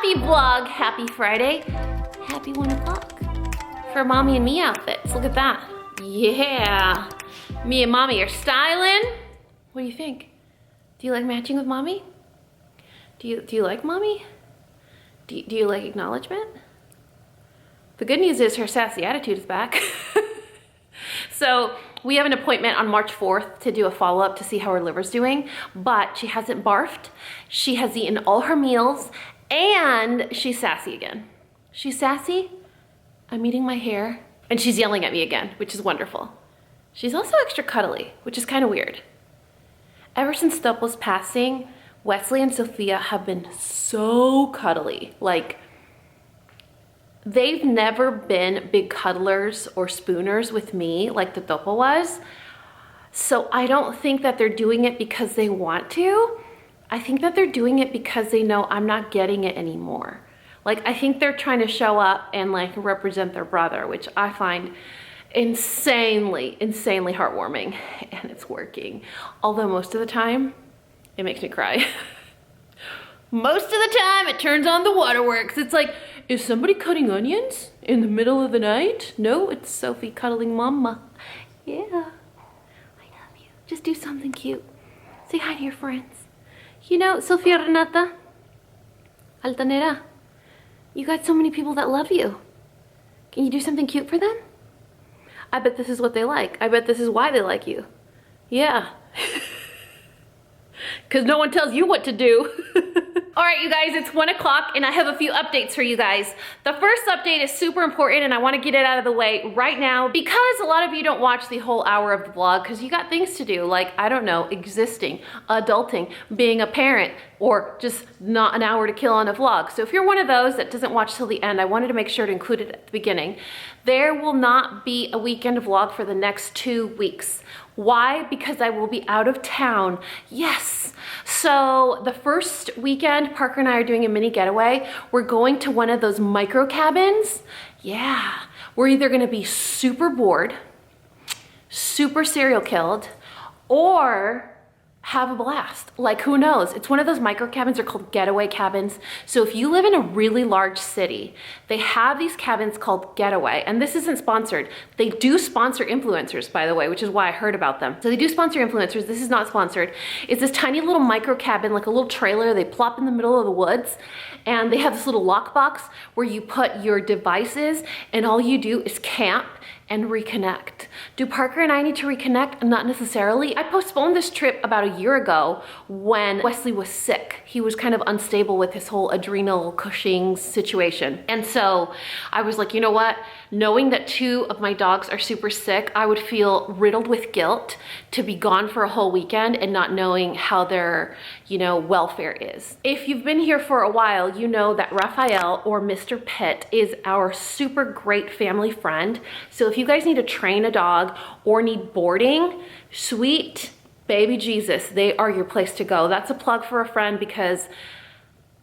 Happy vlog, happy Friday, happy 1 o'clock for mommy and me outfits. Look at that. Yeah, me and mommy are styling. What do you think? Do you like matching with mommy? Do you like mommy? Do you like acknowledgement? The good news is her sassy attitude is back. So we have an appointment on March 4th to do a follow-up to see how her liver's doing, but she hasn't barfed, she has eaten all her meals, and she's sassy again. She's sassy, I'm eating my hair, and she's yelling at me again, which is wonderful. She's also extra cuddly, which is kind of weird. Ever since Stoppel's passing, Wesley and Sophia have been so cuddly. Like, they've never been big cuddlers or spooners with me like the Topo was. So I don't think that they're doing it because they want to. I think that they're doing it because they know I'm not getting it anymore. Like, I think they're trying to show up and like represent their brother, which I find insanely heartwarming, and it's working. Although most of the time, it makes me cry. Most of the time, it turns on the waterworks. It's like, is somebody cutting onions in the middle of the night? No, it's Sophie cuddling mama. Yeah, I love you. Just do something cute. Say hi to your friends. You know, Sofia Renata, Altanera, you got so many people that love you. Can you do something cute for them? I bet this is what they like. I bet this is why they like you. Yeah. Because no one tells you what to do. All right, you guys, it's 1 o'clock and I have a few updates for you guys. The first update is super important and I want to get it out of the way right now because a lot of you don't watch the whole hour of the vlog because you got things to do, like, I don't know, existing, adulting, being a parent, or just not an hour to kill on a vlog. So if you're one of those that doesn't watch till the end, I wanted to make sure to include it at the beginning. There will not be a weekend vlog for the next 2 weeks. Why? Because I will be out of town. Yes. So the first weekend, Parker and I are doing a mini getaway. We're going to one of those micro cabins. Yeah. We're either gonna be super bored, super serial killed, or have a blast. Like, who knows? It's one of those micro cabins. They're called getaway cabins. So if you live in a really large city, they have these cabins called Getaway, and this isn't sponsored. They do sponsor influencers, by the way, which is why I heard about them. So they do sponsor influencers. This is not sponsored. It's this tiny little micro cabin, like a little trailer. They plop in the middle of the woods, and they have this little lockbox where you put your devices, and all you do is camp and reconnect. Do Parker and I need to reconnect? Not necessarily. I postponed this trip about a year ago when Wesley was sick. He was kind of unstable with his whole adrenal Cushing's situation. And so I was like, you know what? Knowing that 2 of my dogs are super sick, I would feel riddled with guilt to be gone for a whole weekend and not knowing how their, you know, welfare is. If you've been here for a while, you know that Raphael, or Mr. Pitt, is our super great family friend. So if you guys need to train a dog or need boarding, sweet baby Jesus, they are your place to go. That's a plug for a friend, because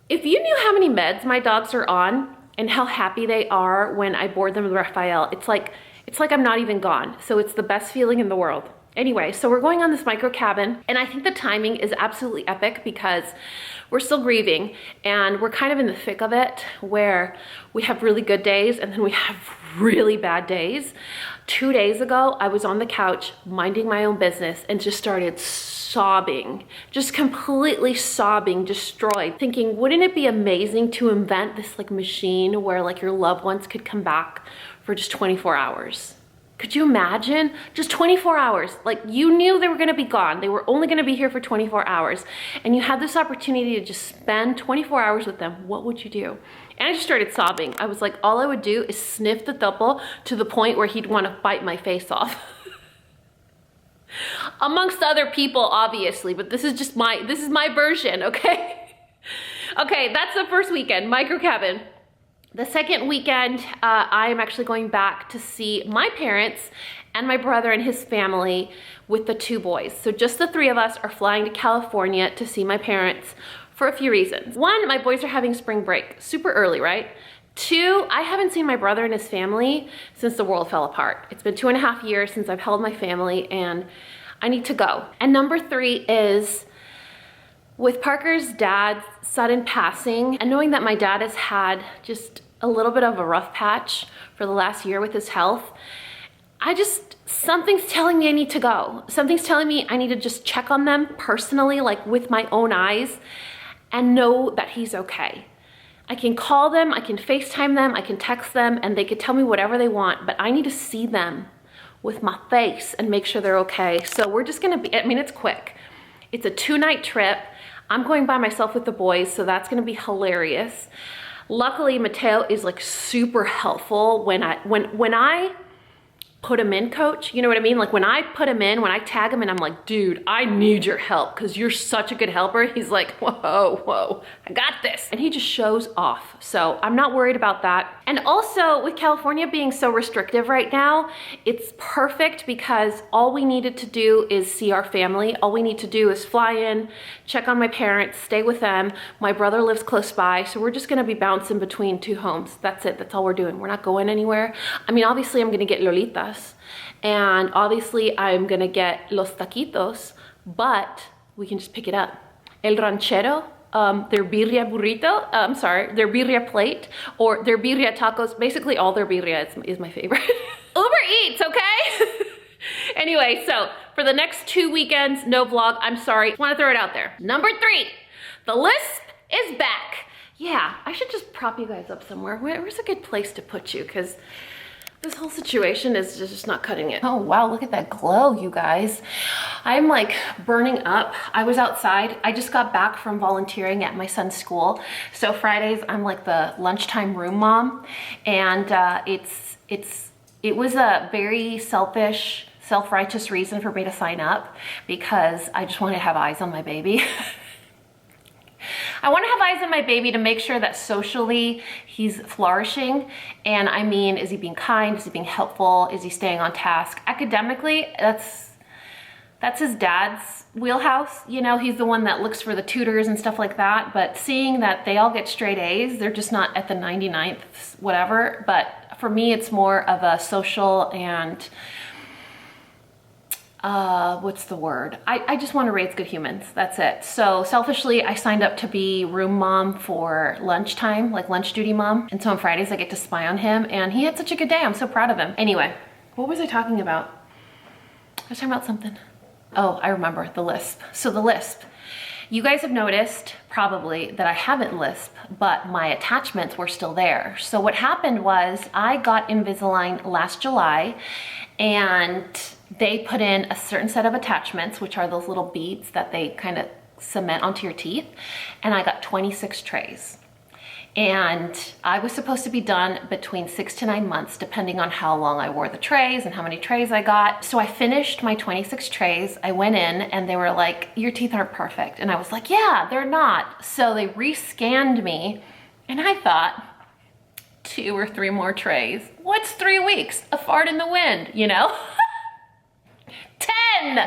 if you knew how many meds my dogs are on and how happy they are when I board them with Raphael, it's like I'm not even gone. So it's the best feeling in the world. Anyway, so we're going on this micro cabin, and I think the timing is absolutely epic because we're still grieving and we're kind of in the thick of it, where we have really good days and then we have really bad days. 2 days ago, I was on the couch minding my own business and just started sobbing, just completely sobbing, destroyed, thinking, wouldn't it be amazing to invent this like machine where like your loved ones could come back for just 24 hours? Could you imagine? Just 24 hours. Like, you knew they were gonna be gone. They were only gonna be here for 24 hours. And you had this opportunity to just spend 24 hours with them. What would you do? And I just started sobbing. I was like, all I would do is sniff the Topo to the point where he'd wanna bite my face off. Amongst other people, obviously, but this is my version, okay? Okay, that's the first weekend, micro cabin. The second weekend, I am actually going back to see my parents and my brother and his family with the 2 boys. So just the 3 of us are flying to California to see my parents for a few reasons. 1, my boys are having spring break, super early, right? 2, I haven't seen my brother and his family since the world fell apart. It's been 2.5 years since I've held my family, and I need to go. And number 3 is With Parker's dad's sudden passing, and knowing that my dad has had just a little bit of a rough patch for the last year with his health, something's telling me I need to go. Something's telling me I need to just check on them personally, like with my own eyes, and know that he's okay. I can call them, I can FaceTime them, I can text them, and they can tell me whatever they want, but I need to see them with my face and make sure they're okay. So we're just gonna be, I mean, it's quick. It's a 2-night trip. I'm going by myself with the boys, so that's gonna be hilarious. Luckily, Mateo is like super helpful when I put him in, coach, you know what I mean? Like when I put him in, when I tag him and I'm like, dude, I need your help because you're such a good helper. He's like, whoa, I got this. And he just shows off. So I'm not worried about that. And also with California being so restrictive right now, it's perfect because all we needed to do is see our family. All we need to do is fly in, check on my parents, stay with them. My brother lives close by. So we're just gonna be bouncing between 2 homes. That's it, that's all we're doing. We're not going anywhere. I mean, obviously I'm gonna get Lolitas. And obviously I'm gonna get los taquitos, but we can just pick it up. El ranchero, their birria burrito, their birria plate, or their birria tacos. Basically all their birria is my favorite. Uber Eats, okay? Anyway, so for the next 2 weekends, no vlog, I'm sorry. Wanna throw it out there. Number 3, the lisp is back. Yeah, I should just prop you guys up somewhere. Where's a good place to put you? Because this whole situation is just not cutting it. Oh wow, look at that glow, you guys. I'm like burning up. I was outside. I just got back from volunteering at my son's school. So Fridays, I'm like the lunchtime room mom. And it was a very selfish, self-righteous reason for me to sign up because I just wanted to have eyes on my baby. I want to have eyes on my baby to make sure that socially he's flourishing. And I mean, is he being kind? Is he being helpful? Is he staying on task? Academically, that's his dad's wheelhouse. You know, he's the one that looks for the tutors and stuff like that. But seeing that they all get straight A's, they're just not at the 99th, whatever. But for me, it's more of a social and what's the word? I just want to raise good humans. That's it. So selfishly, I signed up to be room mom for lunchtime, like lunch duty mom. And so on Fridays, I get to spy on him and he had such a good day. I'm so proud of him. Anyway, what was I talking about? I was talking about something. Oh, I remember, the lisp. So the lisp. You guys have noticed probably that I haven't lisped, but my attachments were still there. So what happened was I got Invisalign last July and they put in a certain set of attachments, which are those little beads that they kind of cement onto your teeth. And I got 26 trays. And I was supposed to be done between 6 to 9 months, depending on how long I wore the trays and how many trays I got. So I finished my 26 trays. I went in and they were like, your teeth aren't perfect. And I was like, yeah, they're not. So they rescanned me and I thought, 2 or 3 more trays. What's 3 weeks? A fart in the wind, you know? 10 more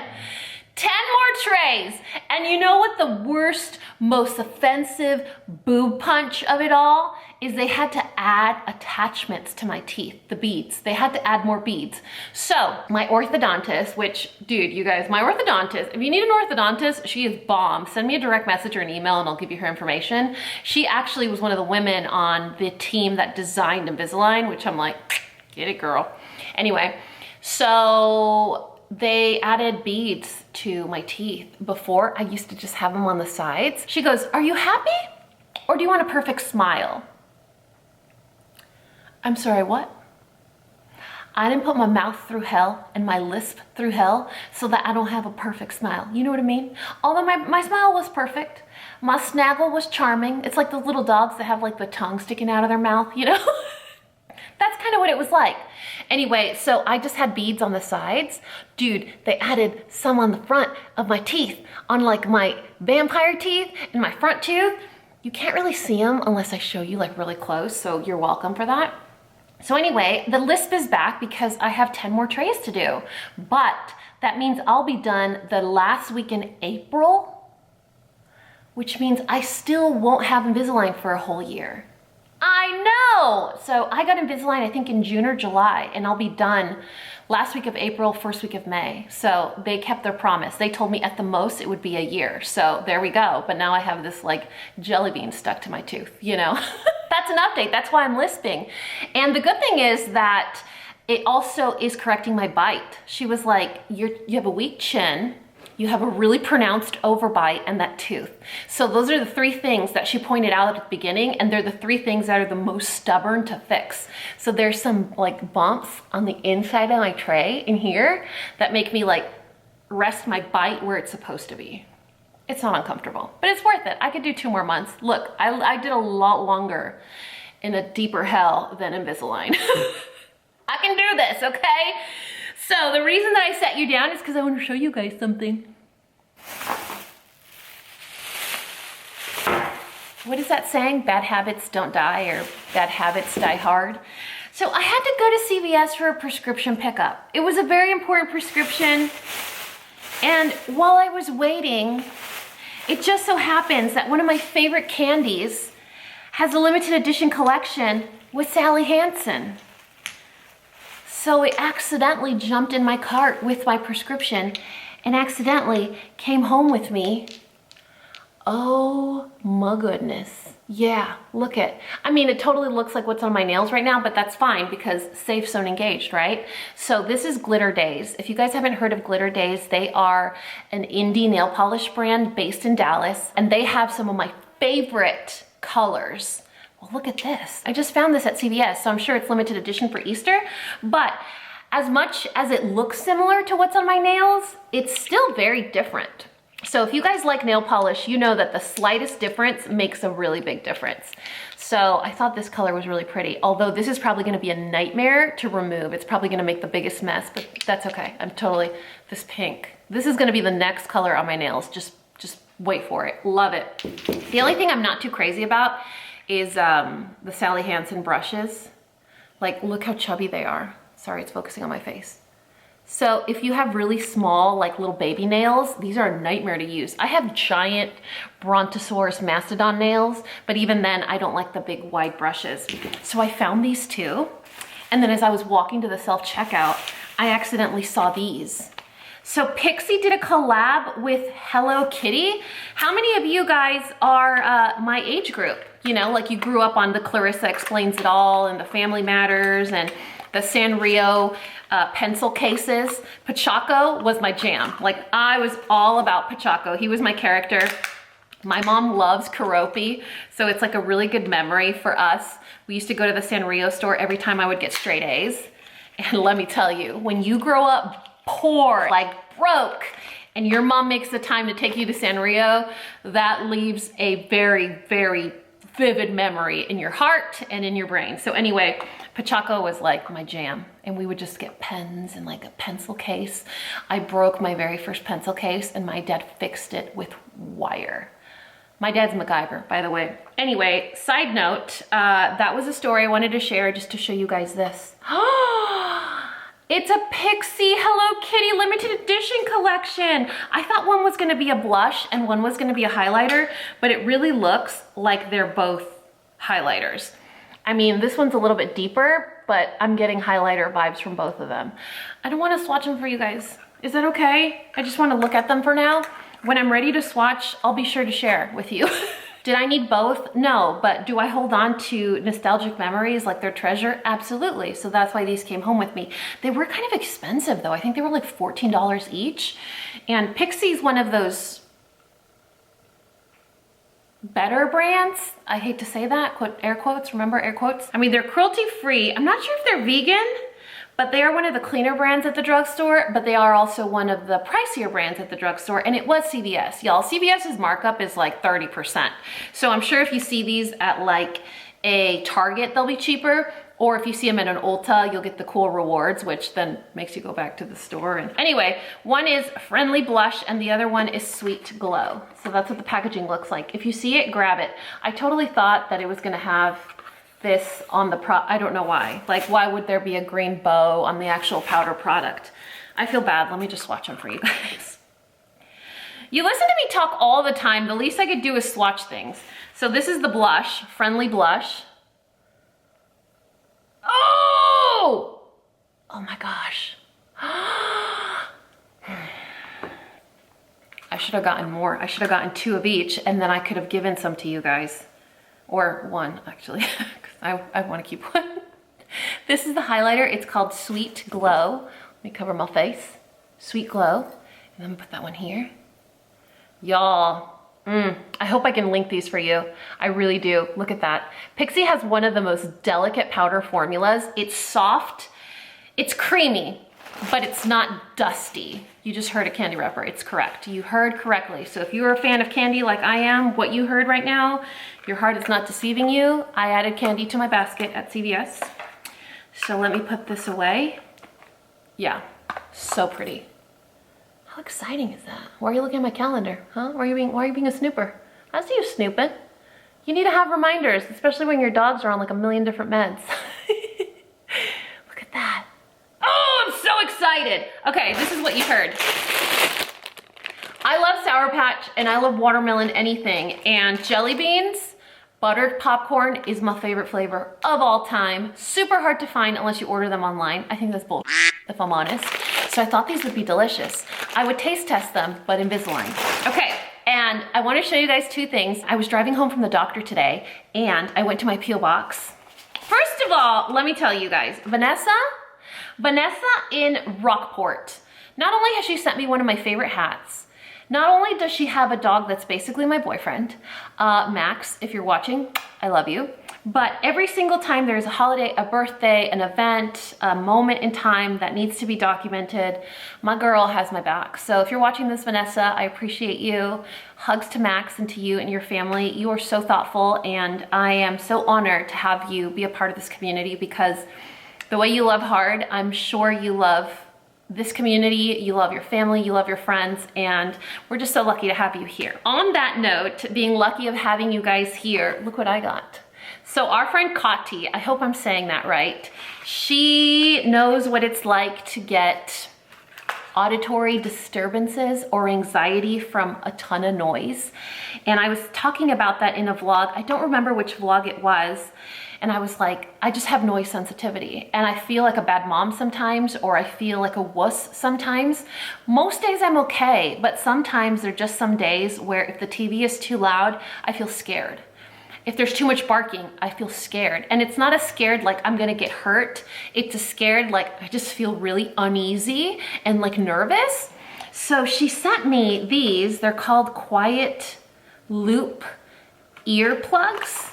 trays. And you know what the worst, most offensive boob punch of it all is? They had to add attachments to my teeth, the beads. They had to add more beads. So my orthodontist, which, dude, you guys, my orthodontist, if you need an orthodontist, she is bomb. Send me a direct message or an email and I'll give you her information. She actually was one of the women on the team that designed Invisalign, which I'm like, get it, girl. Anyway, so they added beads to my teeth. Before, I used to just have them on the sides. She goes, are you happy? Or do you want a perfect smile? I'm sorry, what? I didn't put my mouth through hell and my lisp through hell so that I don't have a perfect smile. You know what I mean? Although my smile was perfect. My snaggle was charming. It's like the little dogs that have like the tongue sticking out of their mouth, you know? That's kind of what it was like. Anyway, so I just had beads on the sides. Dude, they added some on the front of my teeth, on like my vampire teeth and my front tooth. You can't really see them unless I show you like really close, so you're welcome for that. So anyway, the lisp is back because I have 10 more trays to do, but that means I'll be done the last week in April, which means I still won't have Invisalign for a whole year. I know. So I got Invisalign, I think in June or July, and I'll be done last week of April, first week of May. So they kept their promise. They told me at the most it would be a year. So there we go. But now I have this like jelly bean stuck to my tooth, you know? That's an update. That's why I'm lisping. And the good thing is that it also is correcting my bite. She was like, you have a weak chin, you have a really pronounced overbite, and that tooth. So those are the three things that she pointed out at the beginning, and they're the three things that are the most stubborn to fix. So there's some like bumps on the inside of my tray in here that make me like rest my bite where it's supposed to be. It's not uncomfortable, but it's worth it. I could do 2 more months. Look, I did a lot longer in a deeper hell than Invisalign. I can do this, okay? So the reason that I set you down is because I want to show you guys something. What is that saying? Bad habits don't die, or bad habits die hard. So I had to go to CVS for a prescription pickup. It was a very important prescription. And while I was waiting, it just so happens that one of my favorite candies has a limited edition collection with Sally Hansen. So it accidentally jumped in my cart with my prescription and accidentally came home with me. Oh my goodness. Yeah, look it. I mean, it totally looks like what's on my nails right now, but that's fine because safe zone engaged, right? So this is Glitter Days. If you guys haven't heard of Glitter Days, they are an indie nail polish brand based in Dallas, and they have some of my favorite colors. Well, look at this. I just found this at CVS, so I'm sure it's limited edition for Easter, but as much as it looks similar to what's on my nails, it's still very different. So if you guys like nail polish, you know that the slightest difference makes a really big difference. So I thought this color was really pretty, although this is probably gonna be a nightmare to remove. It's probably gonna make the biggest mess, but that's okay. This pink. This is gonna be the next color on my nails. Just wait for it. Love it. The only thing I'm not too crazy about is the Sally Hansen brushes. Like, look how chubby they are. Sorry, it's focusing on my face. So if you have really small, like little baby nails, these are a nightmare to use. I have giant Brontosaurus mastodon nails, but even then I don't like the big wide brushes. So I found these two. And then as I was walking to the self-checkout, I accidentally saw these. So Pixie did a collab with Hello Kitty. How many of you guys are my age group? You know, like you grew up on the Clarissa Explains It All and the Family Matters and the Sanrio pencil cases. Pachaco was my jam. Like I was all about Pachaco. He was my character. My mom loves Keroppi, so it's like a really good memory for us. We used to go to the Sanrio store every time I would get straight A's. And let me tell you, when you grow up poor, like broke, and your mom makes the time to take you to Sanrio, that leaves a very, very vivid memory in your heart and in your brain. So anyway, Pachaco was like my jam, and we would just get pens and like a pencil case. I broke my very first pencil case and my dad fixed it with wire. My dad's MacGyver, by the way. Anyway, side note, that was a story I wanted to share just to show you guys this. It's a Pixie Hello Kitty limited edition collection. I thought one was gonna be a blush and one was gonna be a highlighter, but it really looks like they're both highlighters. I mean, this one's a little bit deeper, but I'm getting highlighter vibes from both of them. I don't wanna swatch them for you guys. Is that okay? I just wanna look at them for now. When I'm ready to swatch, I'll be sure to share with you. Did I need both? No, but do I hold on to nostalgic memories like their treasure? Absolutely, so that's why these came home with me. They were kind of expensive though. I think they were like $14 each. And Pixie's one of those better brands. I hate to say that, quote, air quotes, remember air quotes? I mean, they're cruelty-free. I'm not sure if they're vegan, but they are one of the cleaner brands at the drugstore, but they are also one of the pricier brands at the drugstore, and it was CVS. Y'all, CVS's markup is like 30%. So I'm sure if you see these at like a Target, they'll be cheaper, or if you see them at an Ulta, you'll get the cool rewards, which then makes you go back to the store. And anyway, one is Friendly Blush and the other one is Sweet Glow. So that's what the packaging looks like. If you see it, grab it. I totally thought that it was gonna have this on the I don't know why. Like, why would there be a green bow on the actual powder product? I feel bad. Let me just swatch them for you guys. You listen to me talk all the time. The least I could do is swatch things. So this is the blush, Friendly Blush. Oh! Oh my gosh. I should have gotten more. I should have gotten 2 of each, and then I could have given some to you guys. Or 1, actually, because I want to keep 1. This is the highlighter. It's called Sweet Glow. Let me cover my face. Sweet Glow. And then put that one here. Y'all, I hope I can link these for you. I really do. Look at that. Pixi has one of the most delicate powder formulas. It's soft, it's creamy, but it's not dusty. You just heard a candy wrapper. It's correct. You heard correctly. So if you're a fan of candy like I am, what you heard right now, your heart is not deceiving you. I added candy to my basket at CVS. So let me put this away. Yeah, so pretty. How exciting is that? Why are you looking at my calendar? Huh? Why are you being a snooper? I see you snooping. You need to have reminders, especially when your dogs are on like a million different meds. Look at that. Oh, I'm so excited. Okay, this is what you heard. I love Sour Patch and I love watermelon anything, and jelly beans, buttered popcorn is my favorite flavor of all time. Super hard to find unless you order them online. I think that's bull, if I'm honest. So I thought these would be delicious. I would taste test them, but Invisalign. Okay, and I want to show you guys 2 things. I was driving home from the doctor today and I went to my P.O. box. First of all, let me tell you guys, Vanessa in Rockport, not only has she sent me one of my favorite hats, not only does she have a dog that's basically my boyfriend, Max, if you're watching, I love you. But every single time there's a holiday, a birthday, an event, a moment in time that needs to be documented, my girl has my back. So if you're watching this, Vanessa, I appreciate you. Hugs to Max and to you and your family. You are so thoughtful, and I am so honored to have you be a part of this community, because the way you love hard, I'm sure you love this community, you love your family, you love your friends, and we're just so lucky to have you here. On that note, being lucky of having you guys here, look what I got. So our friend Kati, I hope I'm saying that right, she knows what it's like to get auditory disturbances or anxiety from a ton of noise. And I was talking about that in a vlog. I don't remember which vlog it was. And I was like, I just have noise sensitivity, and I feel like a bad mom sometimes, or I feel like a wuss sometimes. Most days I'm okay, but sometimes there are just some days where if the TV is too loud, I feel scared. If there's too much barking, I feel scared. And it's not a scared like I'm gonna get hurt. It's a scared like I just feel really uneasy and like nervous. So she sent me these. They're called Quiet Loop earplugs.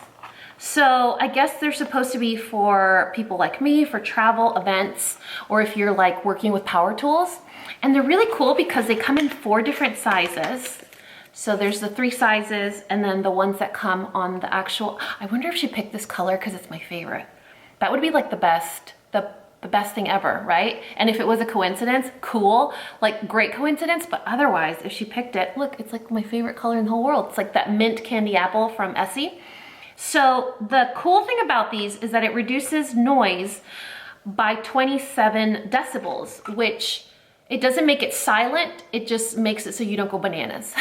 So I guess they're supposed to be for people like me, for travel, events, or if you're like working with power tools. And they're really cool because they come in 4 different sizes. So there's the 3 sizes, and then the ones that come on the actual, I wonder if she picked this color because it's my favorite. That would be like the best thing ever, right? And if it was a coincidence, cool, like great coincidence, but otherwise, if she picked it, look, it's like my favorite color in the whole world. It's like that mint candy apple from Essie. So the cool thing about these is that it reduces noise by 27 decibels, which it doesn't make it silent, it just makes it so you don't go bananas.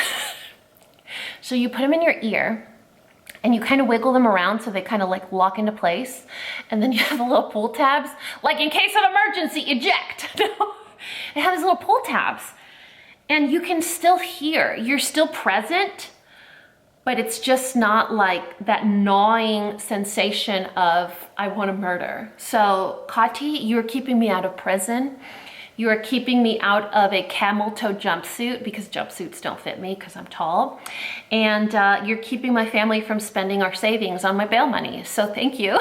So you put them in your ear and you kind of wiggle them around so they kind of like lock into place. And then you have the little pull tabs, like in case of emergency, eject. It has these little pull tabs and you can still hear, you're still present, but it's just not like that gnawing sensation of I want to murder. So Kati, you're keeping me out of prison. You are keeping me out of a camel toe jumpsuit because jumpsuits don't fit me because I'm tall. And you're keeping my family from spending our savings on my bail money. So thank you.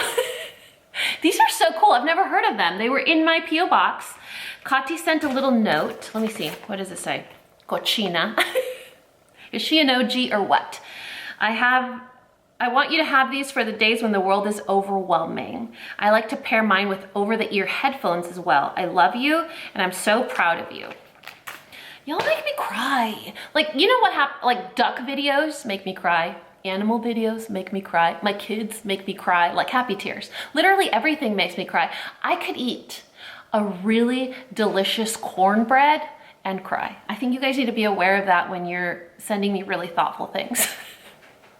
These are so cool. I've never heard of them. They were in my P.O. box. Kati sent a little note. Let me see. What does it say? Cochina. Is she an OG or what? I want you to have these for the days when the world is overwhelming. I like to pair mine with over-the-ear headphones as well. I love you, and I'm so proud of you. Y'all make me cry. Like, you know what happens? Like, duck videos make me cry. Animal videos make me cry. My kids make me cry, like happy tears. Literally everything makes me cry. I could eat a really delicious cornbread and cry. I think you guys need to be aware of that when you're sending me really thoughtful things.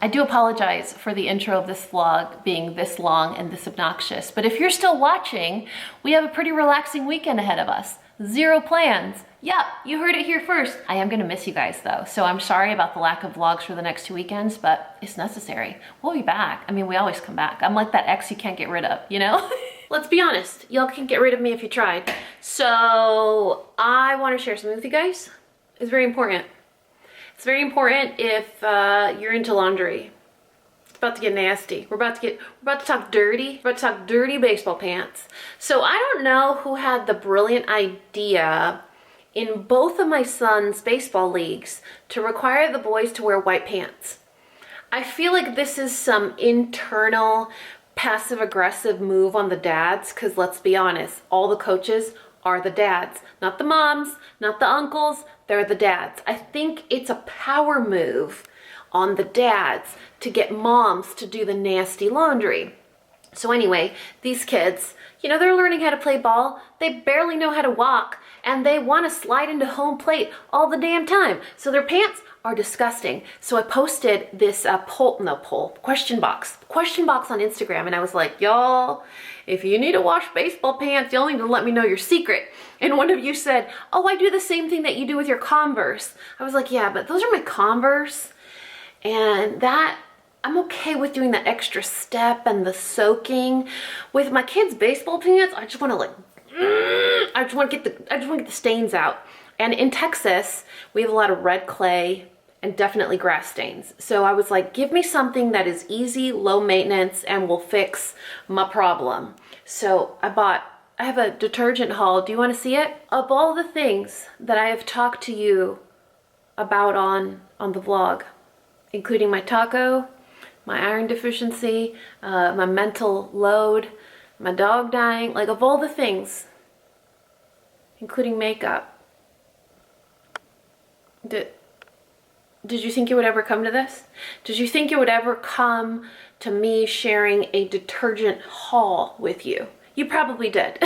I do apologize for the intro of this vlog being this long and this obnoxious, but if you're still watching, we have a pretty relaxing weekend ahead of us. 0 plans. Yep, you heard it here first. I am gonna miss you guys though, so I'm sorry about the lack of vlogs for the next 2 weekends, but it's necessary. We'll be back. I mean, we always come back. I'm like that ex you can't get rid of, you know? Let's be honest, y'all can't get rid of me if you tried. So I wanna share something with you guys. It's very important. It's very important if you're into laundry. It's about to get nasty. We're about to talk dirty. We're about to talk dirty baseball pants. So I don't know who had the brilliant idea in both of my son's baseball leagues to require the boys to wear white pants. I feel like this is some internal passive-aggressive move on the dads, because let's be honest, all the coaches are the dads, not the moms, not the uncles, they're the dads. I think it's a power move on the dads to get moms to do the nasty laundry. So anyway, these kids, you know, they're learning how to play ball, they barely know how to walk, and they want to slide into home plate all the damn time. So their pants are disgusting. So I posted this question box on Instagram, and I was like, y'all, if you need to wash baseball pants, y'all need to let me know your secret. And one of you said, oh, I do the same thing that you do with your Converse. I was like, yeah, but those are my Converse, and that I'm okay with doing the extra step and the soaking. With my kids' baseball pants, I just want to I just want to get the stains out. And in Texas, we have a lot of red clay and definitely grass stains. So I was like, give me something that is easy, low maintenance, and will fix my problem. So I have a detergent haul. Do you want to see it? Of all the things that I have talked to you about on the vlog, including my taco, my iron deficiency, my mental load, my dog dying, like of all the things, including makeup, did you think it would ever come to this? Did you think it would ever come to me sharing a detergent haul with you? You probably did.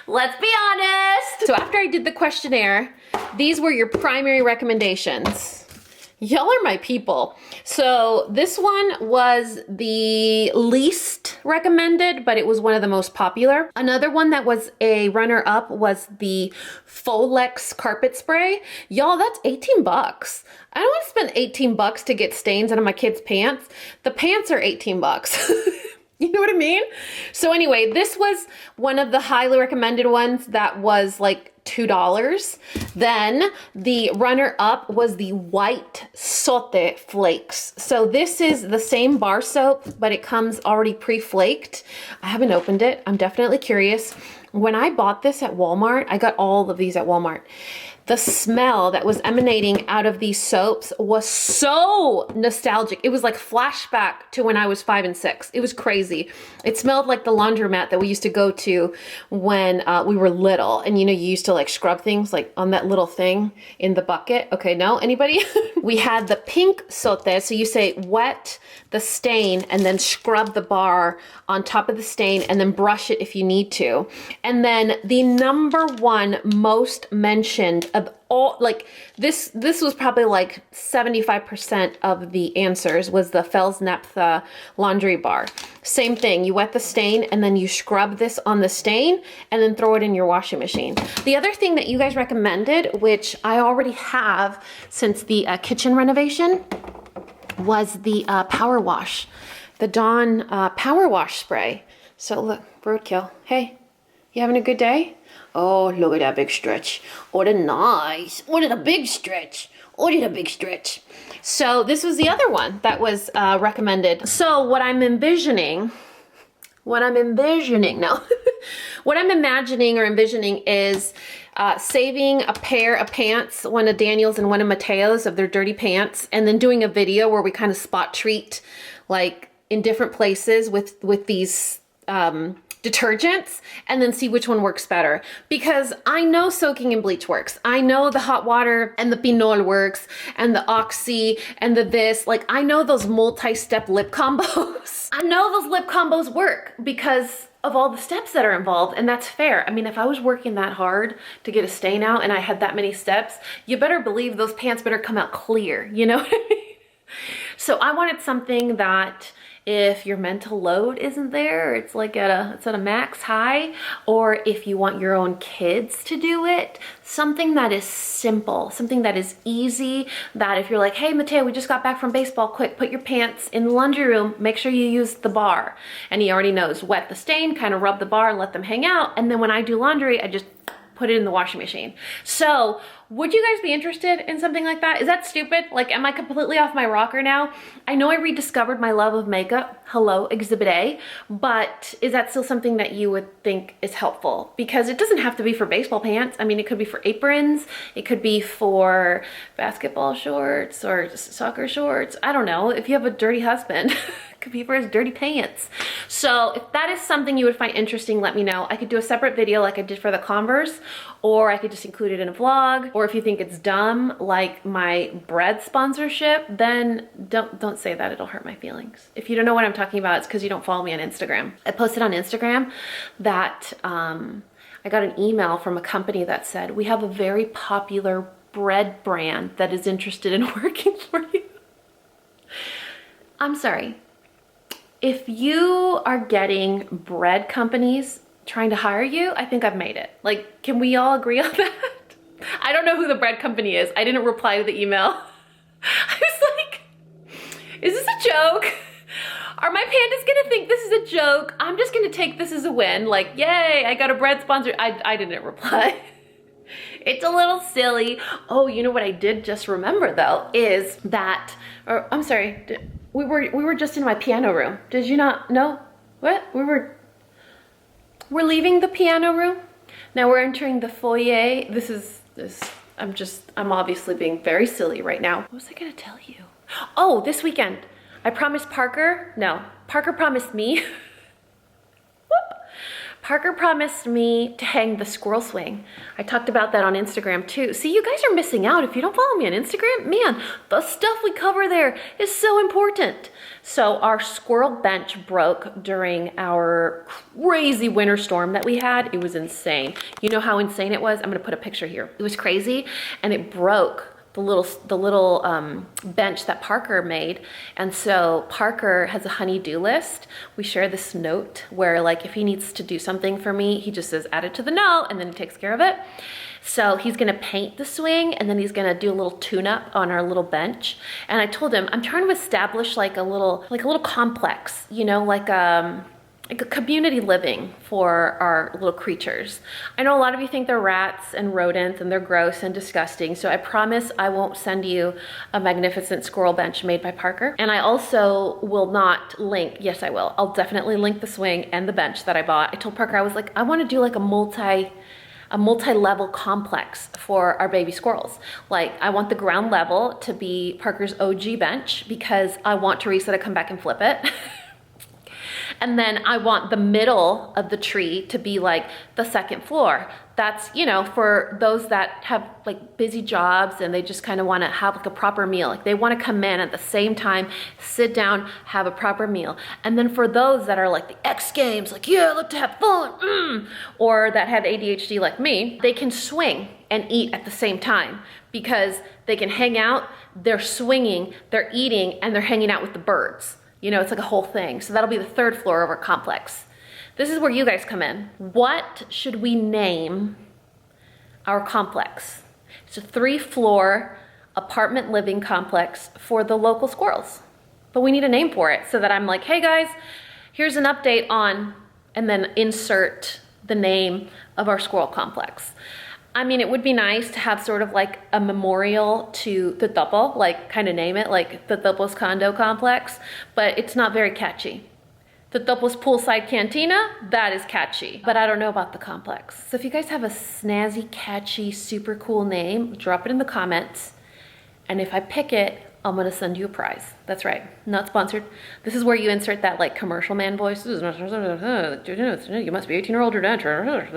Let's be honest. So after I did the questionnaire, these were your primary recommendations. Y'all are my people. So this one was the least recommended, but it was one of the most popular. Another one that was a runner-up was the Folex carpet spray. Y'all, that's 18 bucks. I don't want to spend 18 bucks to get stains out of my kids' pants. The pants are 18 bucks. You know what I mean? So anyway, this was one of the highly recommended ones that was like $2. Then the runner-up was the white sote flakes. So this is the same bar soap, but it comes already pre-flaked. I haven't opened it. I'm definitely curious. When I bought this at Walmart, I got all of these at Walmart. The smell that was emanating out of these soaps was so nostalgic. It was like flashback to when I was 5 and 6. It was crazy. It smelled like the laundromat that we used to go to when we were little. And you know, you used to like scrub things like on that little thing in the bucket. Okay, no, anybody? We had the pink sote. So you say wet the stain and then scrub the bar on top of the stain and then brush it if you need to. And then the number one most mentioned of all, like this was probably like 75% of the answers was the Fels-Naptha laundry bar. Same thing, you wet the stain and then you scrub this on the stain and then throw it in your washing machine. The other thing that you guys recommended, which I already have since the kitchen renovation, was the power wash, the Dawn power wash spray. So look, roadkill. Hey, you having a good day? Oh, look at that big stretch. Oh, the nice. Oh, the big stretch. Oh, the big stretch. So this was the other one that was recommended. So what I'm envisioning, what I'm imagining or envisioning is saving a pair of pants, one of Daniel's and one of Mateo's, of their dirty pants, and then doing a video where we kind of spot treat like in different places with these detergents, and then see which one works better. Because I know soaking in bleach works. I know the hot water and the Pinol works, and the Oxy and the this. Like, I know those multi-step lip combos. I know those lip combos work because of all the steps that are involved, and that's fair. I mean, if I was working that hard to get a stain out and I had that many steps, you better believe those pants better come out clear, you know what I mean? So I wanted something that if your mental load isn't there, it's like it's at a max high, or if you want your own kids to do it, something that is simple, something that is easy, that if you're like, hey, Mateo, we just got back from baseball, quick, put your pants in the laundry room, make sure you use the bar. And he already knows, wet the stain, kind of rub the bar and let them hang out. And then when I do laundry, I just put it in the washing machine. So would you guys be interested in something like that? Is that stupid? Like, am I completely off my rocker now? I know I rediscovered my love of makeup. Hello, Exhibit A. But is that still something that you would think is helpful? Because it doesn't have to be for baseball pants. I mean, it could be for aprons. It could be for basketball shorts or soccer shorts. I don't know. If you have a dirty husband, it could be for his dirty pants. So if that is something you would find interesting, let me know. I could do a separate video like I did for the Converse, or I could just include it in a vlog. Or if you think it's dumb, like my bread sponsorship, then don't say that, it'll hurt my feelings. If you don't know what I'm talking about, it's because you don't follow me on Instagram. I posted on Instagram that I got an email from a company that said, we have a very popular bread brand that is interested in working for you. I'm sorry. If you are getting bread companies trying to hire you, I think I've made it. Like, can we all agree on that? I don't know who the bread company is. I didn't reply to the email. I was like, is this a joke? Are my pandas gonna think this is a joke? I'm just gonna take this as a win. Like, yay, I got a bread sponsor. I didn't reply. It's a little silly. Oh, you know what I did just remember though, is that, or I'm sorry, we were just in my piano room. Did you not know? What? We're leaving the piano room. Now we're entering the foyer. I'm obviously being very silly right now. What was I gonna tell you? Oh, this weekend, I promised Parker promised me. Parker promised me to hang the squirrel swing. I talked about that on Instagram too. See, you guys are missing out. If you don't follow me on Instagram, man, the stuff we cover there is so important. So our squirrel bench broke during our crazy winter storm that we had. It was insane. You know how insane it was? I'm gonna put a picture here. It was crazy, and it broke the little bench that Parker made. And so Parker has a honey-do list. We share this note where, like, if he needs to do something for me, he just says add it to the note and then he takes care of it. So he's gonna paint the swing, and then he's gonna do a little tune-up on our little bench. And I told him, I'm trying to establish like a little complex, you know, like a community living for our little creatures. I know a lot of you think they're rats and rodents and they're gross and disgusting, so I promise I won't send you a magnificent squirrel bench made by Parker. And I also will not link, yes I will, I'll definitely link the swing and the bench that I bought. I told Parker, I was like, I wanna do like a multi-level complex for our baby squirrels. Like, I want the ground level to be Parker's OG bench because I want Teresa to come back and flip it. And then I want the middle of the tree to be like the second floor. That's, you know, for those that have like busy jobs and they just kind of want to have like a proper meal. Like, they want to come in at the same time, sit down, have a proper meal. And then for those that are like the X Games, like, yeah, I like to have fun, or that have ADHD like me, they can swing and eat at the same time because they can hang out, they're swinging, they're eating, and they're hanging out with the birds. You know, it's like a whole thing. So that'll be the third floor of our complex. This is where you guys come in. What should we name our complex? It's a 3-floor apartment living complex for the local squirrels. But we need a name for it so that I'm like, hey guys, here's an update on, and then insert the name of our squirrel complex. I mean, it would be nice to have sort of like a memorial to the Thupo, like kind of name it like the Thupo's condo complex, but it's not very catchy. The Thupo's poolside cantina, that is catchy, but I don't know about the complex. So if you guys have a snazzy, catchy, super cool name, drop it in the comments. And if I pick it, I'm gonna send you a prize. That's right, not sponsored. This is where you insert that like commercial man voice. You must be 18 or older to enter, or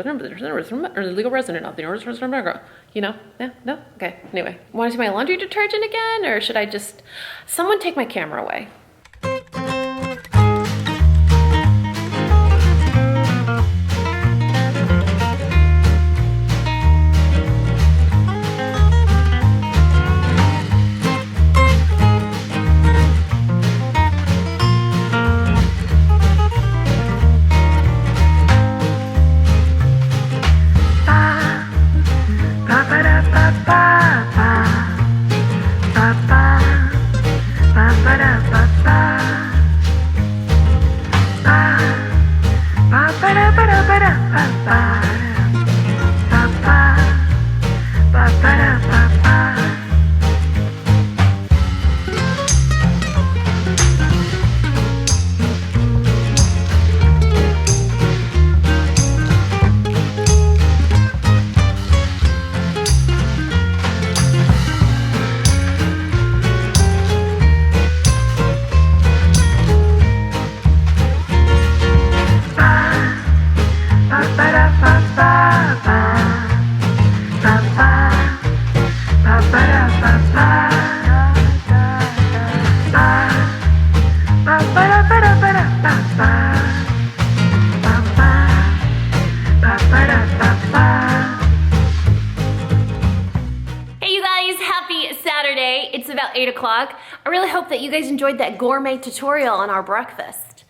legal resident of the United States of America. You know? Yeah? No? Okay, anyway. Want to see my laundry detergent again, or should I just, someone take my camera away. It's about 8 o'clock. I really hope that you guys enjoyed that gourmet tutorial on our breakfast.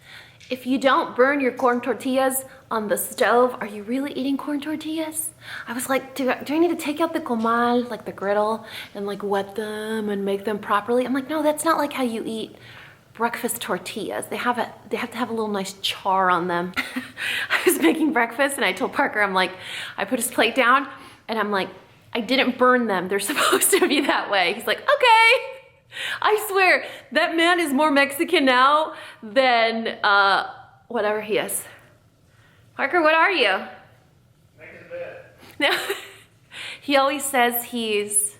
If you don't burn your corn tortillas on the stove, are you really eating corn tortillas? I was like, do I need to take out the comal, like the griddle, and like wet them and make them properly? I'm like, no, that's not like how you eat breakfast tortillas. They have to have a little nice char on them. I was making breakfast and I told Parker, I'm like, I put his plate down and I'm like, I didn't burn them. They're supposed to be that way. He's like, okay. I swear, that man is more Mexican now than whatever he is. Parker, what are you? Making a bed. No. He always says he's,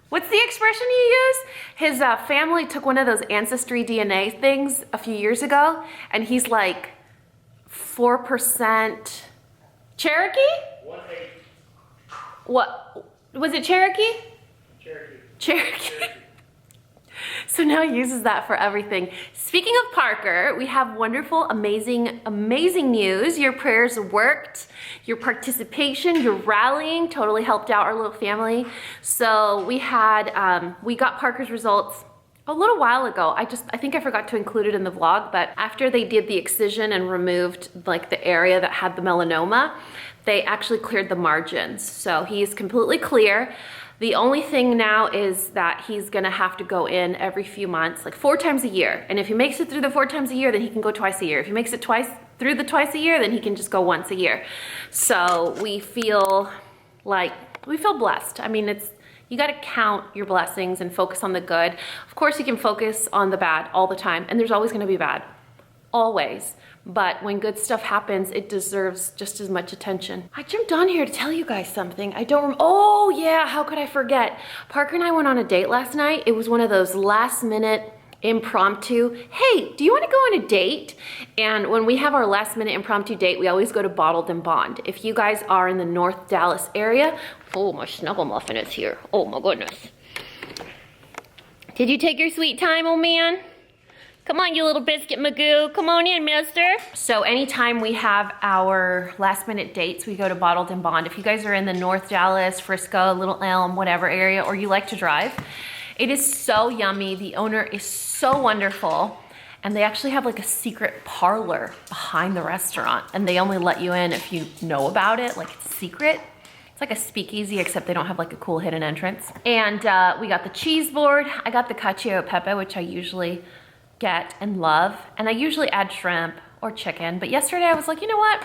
what's the expression you use? His family took one of those ancestry DNA things a few years ago, and he's like 4% Cherokee? 1/8. What? Was it Cherokee? Cherokee. Cherokee. So now he uses that for everything. Speaking of Parker, we have wonderful, amazing, amazing news. Your prayers worked. Your participation, your rallying totally helped out our little family. So we got Parker's results a little while ago. I think I forgot to include it in the vlog, but after they did the excision and removed like the area that had the melanoma, they actually cleared the margins. So he's completely clear. The only thing now is that he's gonna have to go in every few months, like 4 times a year. And if he makes it through the 4 times a year, then he can go twice a year. If he makes it through the twice a year, then he can just go once a year. So we feel blessed. I mean, you gotta count your blessings and focus on the good. Of course, you can focus on the bad all the time, and there's always gonna be bad, always. But when good stuff happens, it deserves just as much attention. I jumped on here to tell you guys something. Oh yeah, how could I forget? Parker and I went on a date last night. It was one of those last minute impromptu, hey, do you wanna go on a date? And when we have our last minute impromptu date, we always go to Bottled and Bond. If you guys are in the North Dallas area, oh, my snuggle muffin is here. Oh my goodness. Did you take your sweet time, old man? Come on, you little biscuit magoo. Come on in, mister. So anytime we have our last minute dates, we go to Bottled and Bond. If you guys are in the North Dallas, Frisco, Little Elm, whatever area, or you like to drive, it is so yummy. The owner is so wonderful. And they actually have like a secret parlor behind the restaurant. And they only let you in if you know about it, like it's secret. It's like a speakeasy, except they don't have like a cool hidden entrance. And we got the cheese board. I got the cacio e pepe, which I usually get and love, and I usually add shrimp or chicken, but yesterday I was like, you know what,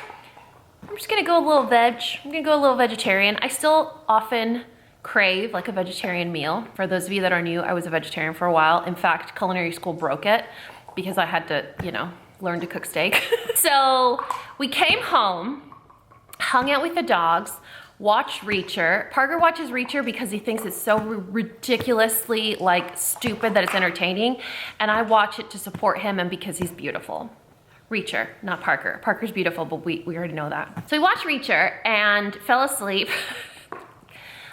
I'm just gonna go a little veg. I'm gonna go a little vegetarian. I still often crave like a vegetarian meal. For those of you that are new, I was a vegetarian for a while. In fact, culinary school broke it because I had to, learn to cook steak. So we came home, hung out with the dogs, watched Reacher. Parker watches Reacher because he thinks it's so ridiculously like stupid that it's entertaining. And I watch it to support him and because he's beautiful. Reacher, not Parker. Parker's beautiful, but we already know that. So we watched Reacher and fell asleep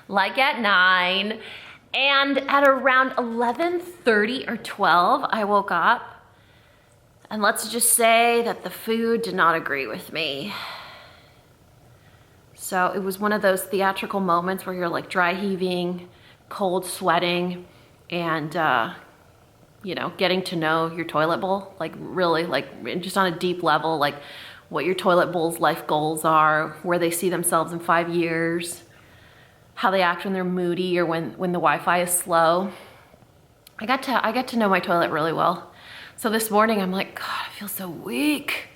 like at 9. And at around 11:30 or 12, I woke up. And let's just say that the food did not agree with me. So it was one of those theatrical moments where you're like dry heaving, cold sweating, and getting to know your toilet bowl, like really like just on a deep level, like what your toilet bowl's life goals are, where they see themselves in 5 years, how they act when they're moody or when the Wi-Fi is slow. I got to know my toilet really well. So this morning I'm like, God, I feel so weak.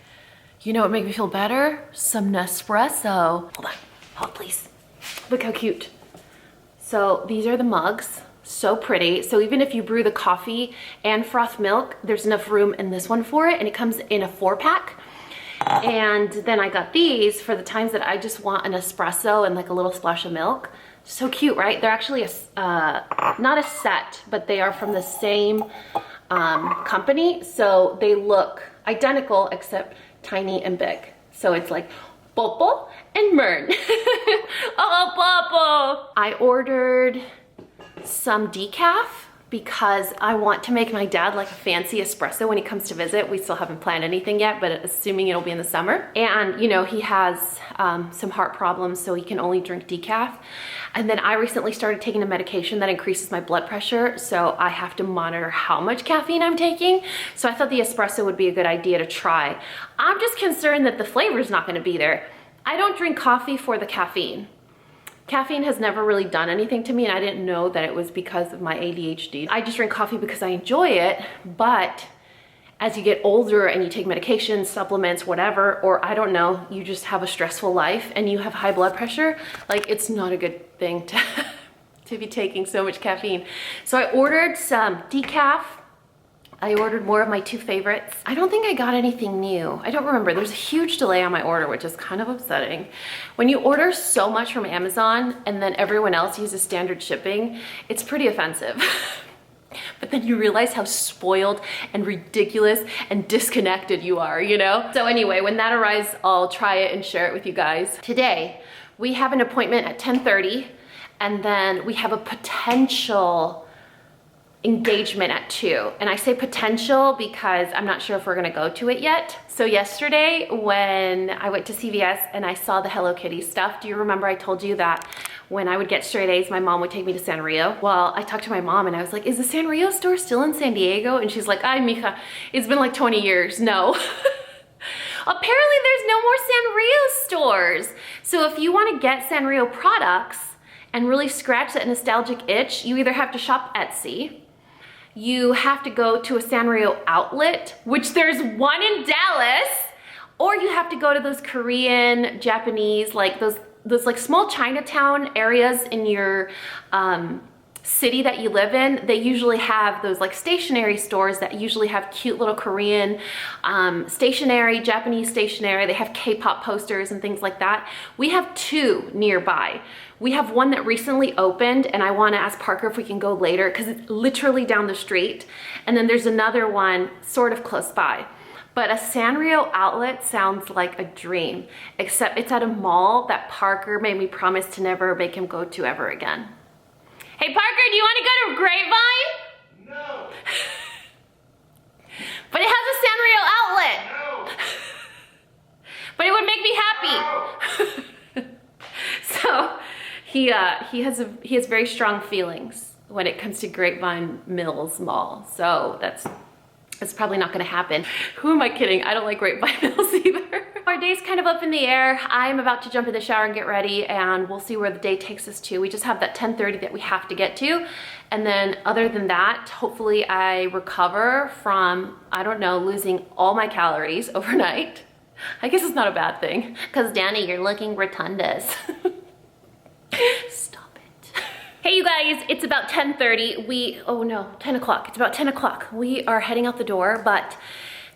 You know what made me feel better? Some Nespresso. Hold on, hold please. Look how cute. So these are the mugs, so pretty. So even if you brew the coffee and froth milk, there's enough room in this one for it, and it comes in a 4-pack. And then I got these for the times that I just want an espresso and like a little splash of milk. So cute, right? They're actually not a set, but they are from the same company. So they look identical except tiny and big. So it's like Popo and Mern. Oh, Popo! I ordered some decaf because I want to make my dad like a fancy espresso when he comes to visit. We still haven't planned anything yet, but assuming it'll be in the summer. And you know, he has some heart problems, so he can only drink decaf. And then I recently started taking a medication that increases my blood pressure, so I have to monitor how much caffeine I'm taking. So I thought the espresso would be a good idea to try. I'm just concerned that the flavor is not gonna be there. I don't drink coffee for the caffeine. Caffeine has never really done anything to me, and I didn't know that it was because of my ADHD. I just drink coffee because I enjoy it, but as you get older and you take medications, supplements, whatever, or I don't know, you just have a stressful life and you have high blood pressure, like it's not a good thing to be taking so much caffeine. So I ordered some decaf. I ordered more of my 2 favorites. I don't think I got anything new. I don't remember. There's a huge delay on my order, which is kind of upsetting. When you order so much from Amazon and then everyone else uses standard shipping, it's pretty offensive. But then you realize how spoiled and ridiculous and disconnected you are, you know? So anyway, when that arrives, I'll try it and share it with you guys. Today, we have an appointment at 10:30, and then we have a potential engagement at 2. And I say potential because I'm not sure if we're gonna go to it yet. So yesterday when I went to CVS and I saw the Hello Kitty stuff, do you remember I told you that when I would get straight A's, my mom would take me to Sanrio? Well, I talked to my mom and I was like, is the Sanrio store still in San Diego? And she's like, ay, mija, it's been like 20 years. No. Apparently there's no more Sanrio stores. So if you wanna get Sanrio products and really scratch that nostalgic itch, you either have to shop Etsy, you have to go to a Sanrio Outlet, which there's one in Dallas, or you have to go to those Korean, Japanese, like those like small Chinatown areas in your city that you live in. They usually have those like stationery stores that usually have cute little Korean stationery, Japanese stationery. They have K-pop posters and things like that. We have 2 nearby. We have one that recently opened, and I want to ask Parker if we can go later because it's literally down the street. And then there's another one sort of close by. But a Sanrio Outlet sounds like a dream, except it's at a mall that Parker made me promise to never make him go to ever again. Hey Parker, do you want to go to Grapevine? No. But it has a Sanrio Outlet. No. But it would make me happy. No. So he has very strong feelings when it comes to Grapevine Mills Mall. So that's probably not gonna happen. Who am I kidding? I don't like Grapevine Mills either. Our day's kind of up in the air. I'm about to jump in the shower and get ready, and we'll see where the day takes us to. We just have that 10:30 that we have to get to. And then other than that, hopefully I recover from, I don't know, losing all my calories overnight. I guess it's not a bad thing. Cause Danny, you're looking rotundous. Stop it. Hey you guys, it's about 10:30. Oh no, 10 o'clock. It's about 10 o'clock. We are heading out the door, but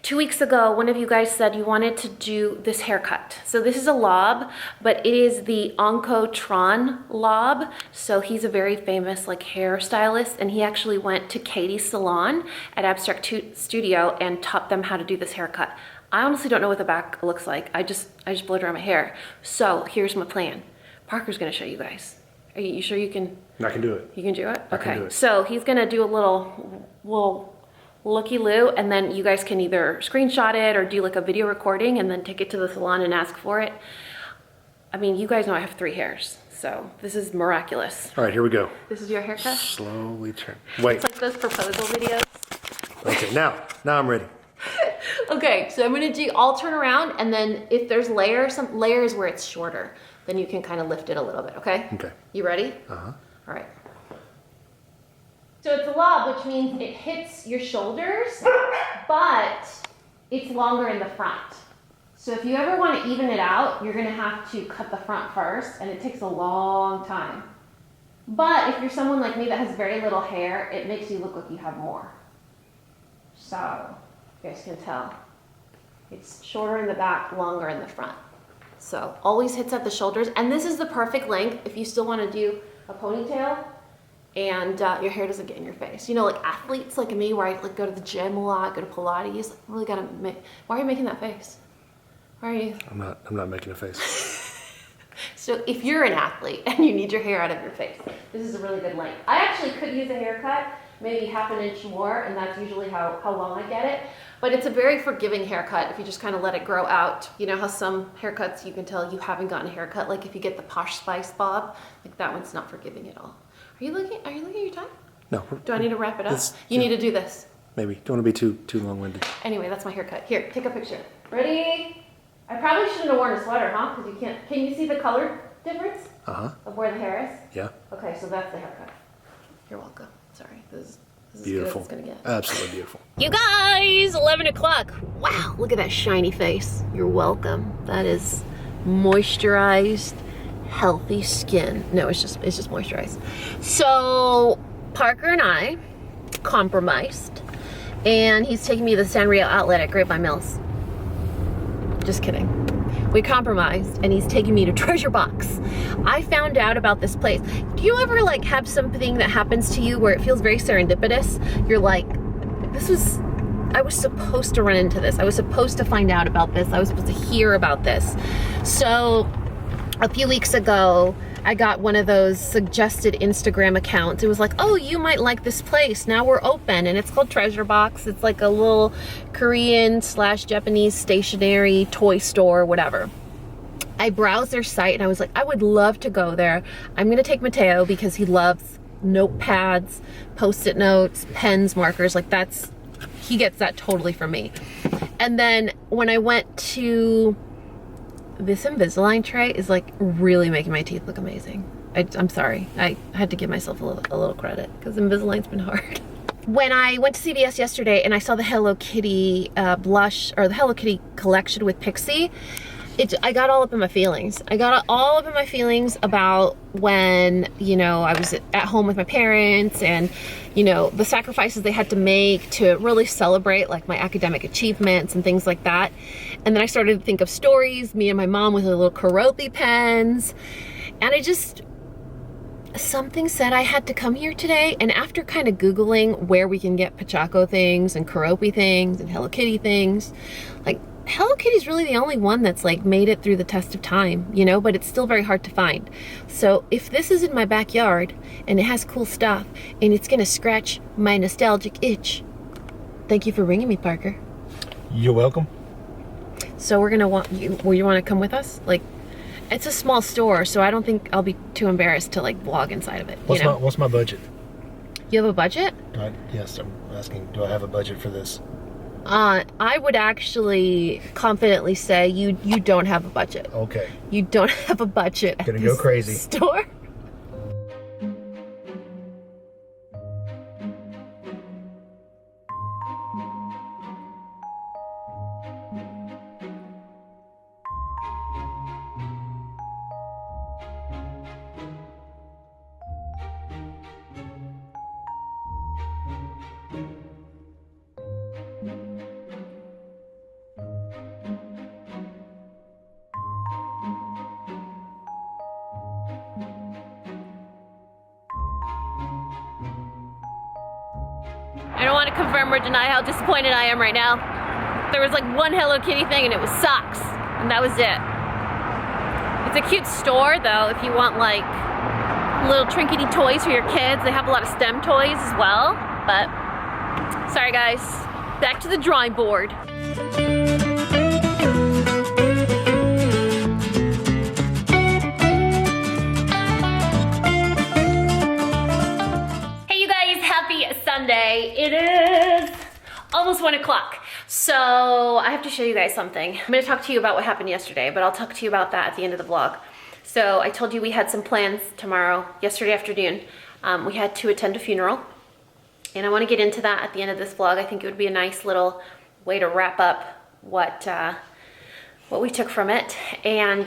2 weeks ago, one of you guys said you wanted to do this haircut. So this is a lob, but it is the Onkotron lob. So he's a very famous like hairstylist, and he actually went to Katie's salon at Abstract Studio and taught them how to do this haircut. I honestly don't know what the back looks like. I just blow dry my hair. So here's my plan. Parker's gonna show you guys. Are you sure you can? I can do it. You can do it? I Okay. can do it. So he's gonna do a little looky-loo, and then you guys can either screenshot it or do like a video recording and then take it to the salon and ask for it. I mean, you guys know I have 3 hairs, so this is miraculous. All right, here we go. This is your haircut? Slowly turn. Wait. It's like those proposal videos. Okay, now I'm ready. Okay, so I'm gonna I'll turn around, and then if there's some layers where it's shorter, then you can kind of lift it a little bit, okay? Okay. You ready? Uh-huh. All right. So it's a lob, which means it hits your shoulders, but it's longer in the front. So if you ever want to even it out, you're going to have to cut the front first, and it takes a long time. But if you're someone like me that has very little hair, it makes you look like you have more. So you guys can tell. It's shorter in the back, longer in the front. So always hits at the shoulders. And this is the perfect length if you still want to do a ponytail and your hair doesn't get in your face. You know, like athletes like me, where I like go to the gym a lot, go to Pilates, like, really gotta make, why are you making that face? Why are you? I'm not making a face. So if you're an athlete and you need your hair out of your face, this is a really good length. I actually could use a haircut, maybe half an inch more, and that's usually how long I get it. But it's a very forgiving haircut if you just kind of let it grow out. You know how some haircuts you can tell you haven't gotten a haircut, like if you get the Posh Spice bob, like that one's not forgiving at all. Are you looking at your time? No. Do I need to wrap it up? You need to do this. Maybe. Don't want to be too long-winded. Anyway, that's my haircut. Here, take a picture. Ready? I probably shouldn't have worn a sweater, huh? Because you can't. Can you see the color difference? Of where the hair is? Yeah. Okay, so that's the haircut. You're welcome. Sorry. This is Beautiful. As good as it's gonna get. Absolutely beautiful. You guys, 11 o'clock. Wow, look at that shiny face. You're welcome. That is moisturized, healthy skin. No, it's just moisturized. So Parker and I compromised, and he's taking me to the Sanrio Outlet at Grapevine Mills. Just kidding. We compromised, and he's taking me to Treasure Box. I found out about this place. Do you ever like have something that happens to you where it feels very serendipitous? You're like, I was supposed to run into this. I was supposed to find out about this. I was supposed to hear about this. So a few weeks ago, I got one of those suggested Instagram accounts. It was like, oh, you might like this place. Now we're open, and it's called Treasure Box. It's like a little Korean/Japanese stationery toy store, whatever. I browsed their site and I was like, I would love to go there. I'm gonna take Mateo because he loves notepads, post-it notes, pens, markers, like he gets that totally from me. And then when I went to this Invisalign tray is like really making my teeth look amazing. I'm sorry. I had to give myself a little credit because Invisalign's been hard. When I went to CVS yesterday and I saw the Hello Kitty blush, or the Hello Kitty collection with Pixie, I got all up in my feelings. I got all up in my feelings about when, you know, I was at home with my parents and, you know, the sacrifices they had to make to really celebrate like my academic achievements and things like that. And then I started to think of stories, me and my mom with the little Karopi pens. And something said I had to come here today. And after kind of Googling where we can get Pachaco things and Karopi things and Hello Kitty things, like, Hello Kitty's really the only one that's like made it through the test of time, you know, but it's still very hard to find. So if this is in my backyard and it has cool stuff and it's gonna scratch my nostalgic itch, thank you for ringing me, Parker. You're welcome. So we're gonna you wanna come with us? Like, it's a small store, so I don't think I'll be too embarrassed to like vlog inside of it. What's my budget? You have a budget? Yes, I'm asking, do I have a budget for this? I would actually confidently say you don't have a budget. Okay. You don't have a budget at Gonna this go crazy. store. I don't want to confirm or deny how disappointed I am right now. There was like one Hello Kitty thing and it was socks, and that was it. It's a cute store though if you want like little trinkety toys for your kids. They have a lot of STEM toys as well, but sorry guys, back to the drawing board. Sunday. It is almost 1 o'clock. So I have to show you guys something. I'm gonna talk to you about what happened yesterday, but I'll talk to you about that at the end of the vlog. So I told you we had some plans tomorrow, yesterday afternoon. We had to attend a funeral, and I wanna get into that at the end of this vlog. I think it would be a nice little way to wrap up what what we took from it. And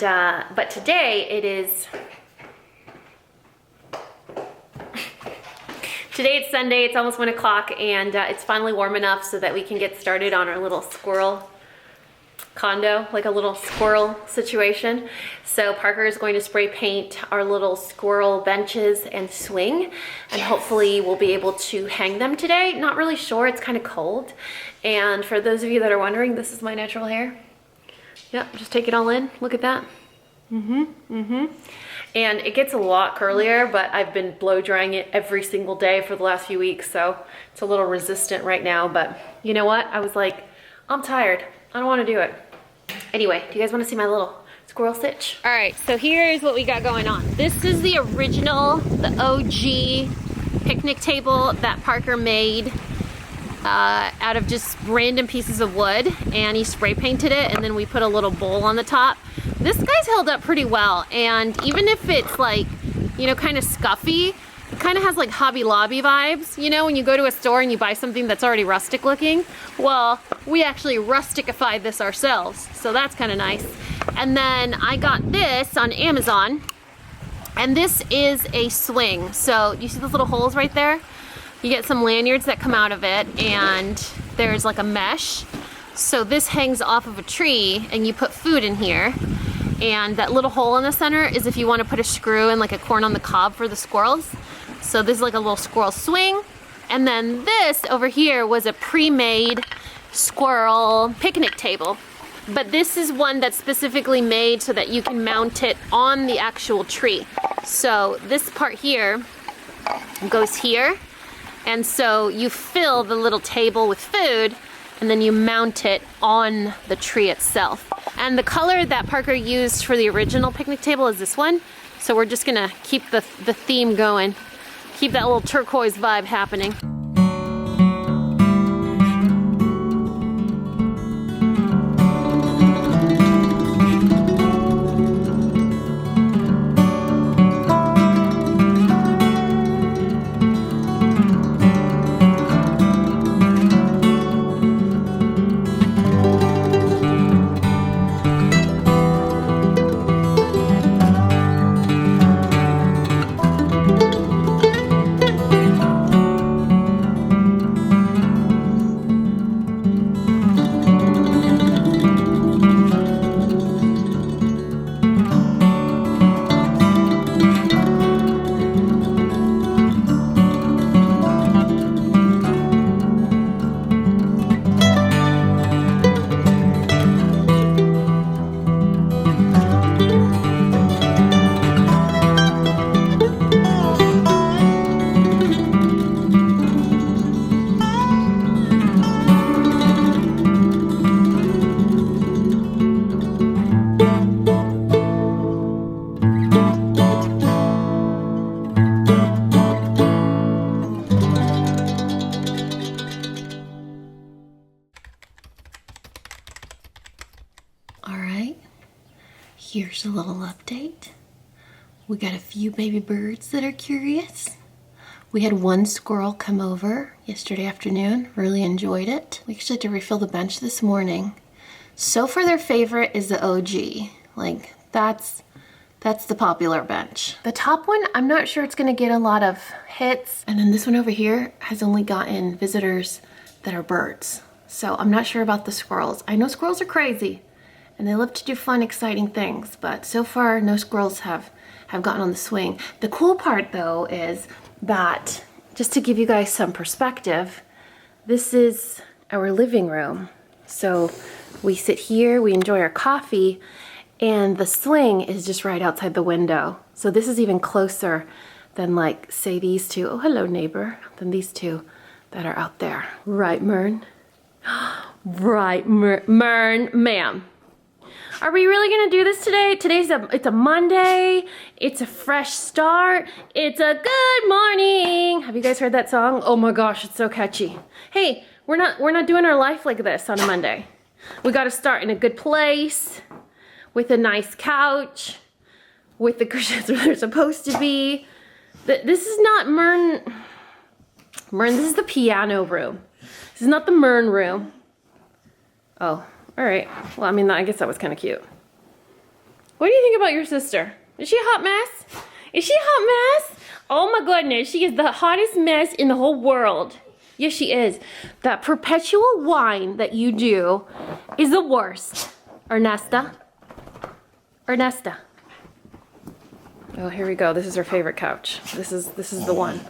but today it is today it's Sunday, it's almost 1 o'clock, and it's finally warm enough so that we can get started on our little squirrel condo, like a little squirrel situation. So Parker is going to spray paint our little squirrel benches and swing, and hopefully we'll be able to hang them today. Not really sure, it's kind of cold. And for those of you that are wondering, this is my natural hair. Yep, just take it all in, look at that. And it gets a lot curlier, but I've been blow drying it every single day for the last few weeks, so it's a little resistant right now. But you know what? I was like, I'm tired. I don't want to do it. Anyway, do you guys want to see my little squirrel stitch? All right, so here's what we got going on. This is the original, the OG picnic table that Parker made out of just random pieces of wood, and he spray painted it, and then we put a little bowl on the top. This guy's held up pretty well, and even if it's like, you know, kind of scuffy, it kind of has like Hobby Lobby vibes, you know, when you go to a store and you buy something that's already rustic looking. Well, we actually rusticified this ourselves, so that's kind of nice. And then I got this on Amazon, and this is a swing. So you see those little holes right there? You get some lanyards that come out of it, and there's like a mesh. So this hangs off of a tree, and you put food in here. And that little hole in the center is if you want to put a screw and like a corn on the cob for the squirrels. So this is like a little squirrel swing. And then this over here was a pre-made squirrel picnic table. But this is one that's specifically made so that you can mount it on the actual tree. So this part here goes here. And so you fill the little table with food, and then you mount it on the tree itself. And the color that Parker used for the original picnic table is this one. So we're just gonna keep the theme going. Keep that little turquoise vibe happening. Here's a little update. We got a few baby birds that are curious. We had one squirrel come over yesterday afternoon, really enjoyed it. We actually had to refill the bench this morning. So far their favorite is the OG. Like that's the popular bench. The top one, I'm not sure it's gonna get a lot of hits. And then this one over here has only gotten visitors that are birds. So I'm not sure about the squirrels. I know squirrels are crazy and they love to do fun, exciting things, but so far no squirrels have gotten on the swing. The cool part though is that, just to give you guys some perspective, this is our living room. So we sit here, we enjoy our coffee, and the swing is just right outside the window. So this is even closer than, like, say these two, oh hello neighbor, than these two that are out there. Right, Mern? Right, Mern, ma'am. Are we really gonna do this today? It's a Monday, it's a fresh start, it's a good morning. Have you guys heard that song? Oh my gosh, it's so catchy. Hey, we're not doing our life like this on a Monday. We gotta start in a good place, with a nice couch, with the cushions where they're supposed to be. This is not Mern, this is the piano room. This is not the Mern room. Oh, All right. Well, I mean, I guess that was kind of cute. What do you think about your sister? Is she a hot mess? Is she a hot mess? Oh my goodness, she is the hottest mess in the whole world. Yes, she is. That perpetual whine that you do is the worst. Ernesta. Ernesta. Oh, here we go. This is her favorite couch. This is the one.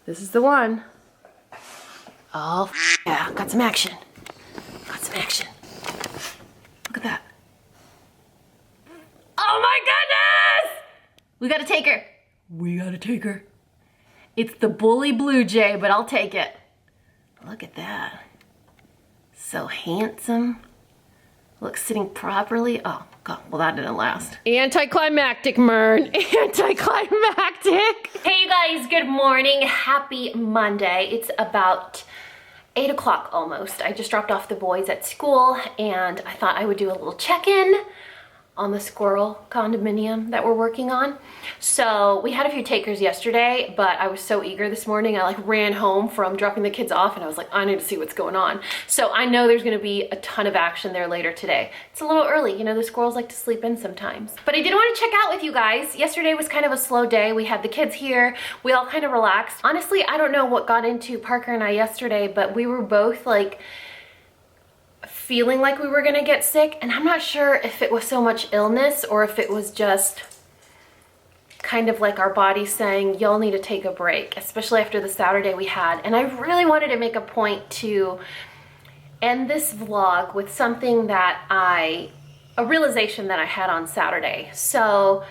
This is the one. Oh, yeah. Got some action. Got some action. Look at that. Oh my goodness! We gotta take her. We gotta take her. It's the bully blue jay, but I'll take it. Look at that. So handsome. Looks sitting properly. Oh, God, well that didn't last. Anticlimactic, Mern. Anticlimactic. Hey you guys, good morning. Happy Monday. It's about 8 o'clock almost. I just dropped off the boys at school and I thought I would do a little check-in on the Squirrel condominium that we're working on. So we had a few takers yesterday, but I was so eager this morning. I like ran home from dropping the kids off and I was like, I need to see what's going on. So I know there's gonna be a ton of action there later today. It's a little early, you know, the squirrels like to sleep in sometimes. But I did want to check out with you guys. Yesterday was kind of a slow day. We had the kids here. We all kind of relaxed. Honestly, I don't know what got into Parker and I yesterday, but we were both like, feeling like we were gonna get sick, and I'm not sure if it was so much illness or if it was just kind of like our body saying, y'all need to take a break, especially after the Saturday we had. And I really wanted to make a point to end this vlog with something that a realization that I had on Saturday. So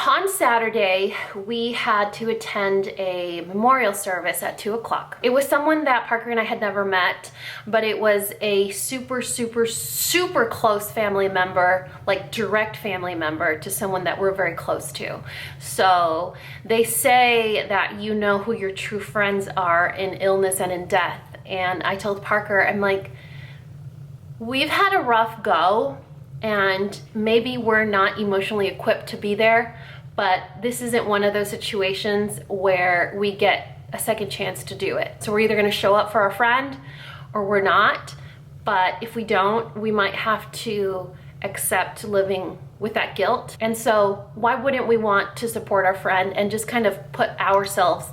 on Saturday, we had to attend a memorial service at 2 o'clock. It was someone that Parker and I had never met, but it was a super, super, super close family member, like direct family member to someone that we're very close to. So they say that you know who your true friends are in illness and in death. And I told Parker, I'm like, we've had a rough go, and maybe we're not emotionally equipped to be there, but this isn't one of those situations where we get a second chance to do it. So we're either gonna show up for our friend or we're not, but if we don't, we might have to accept living with that guilt. And so why wouldn't we want to support our friend and just kind of put ourselves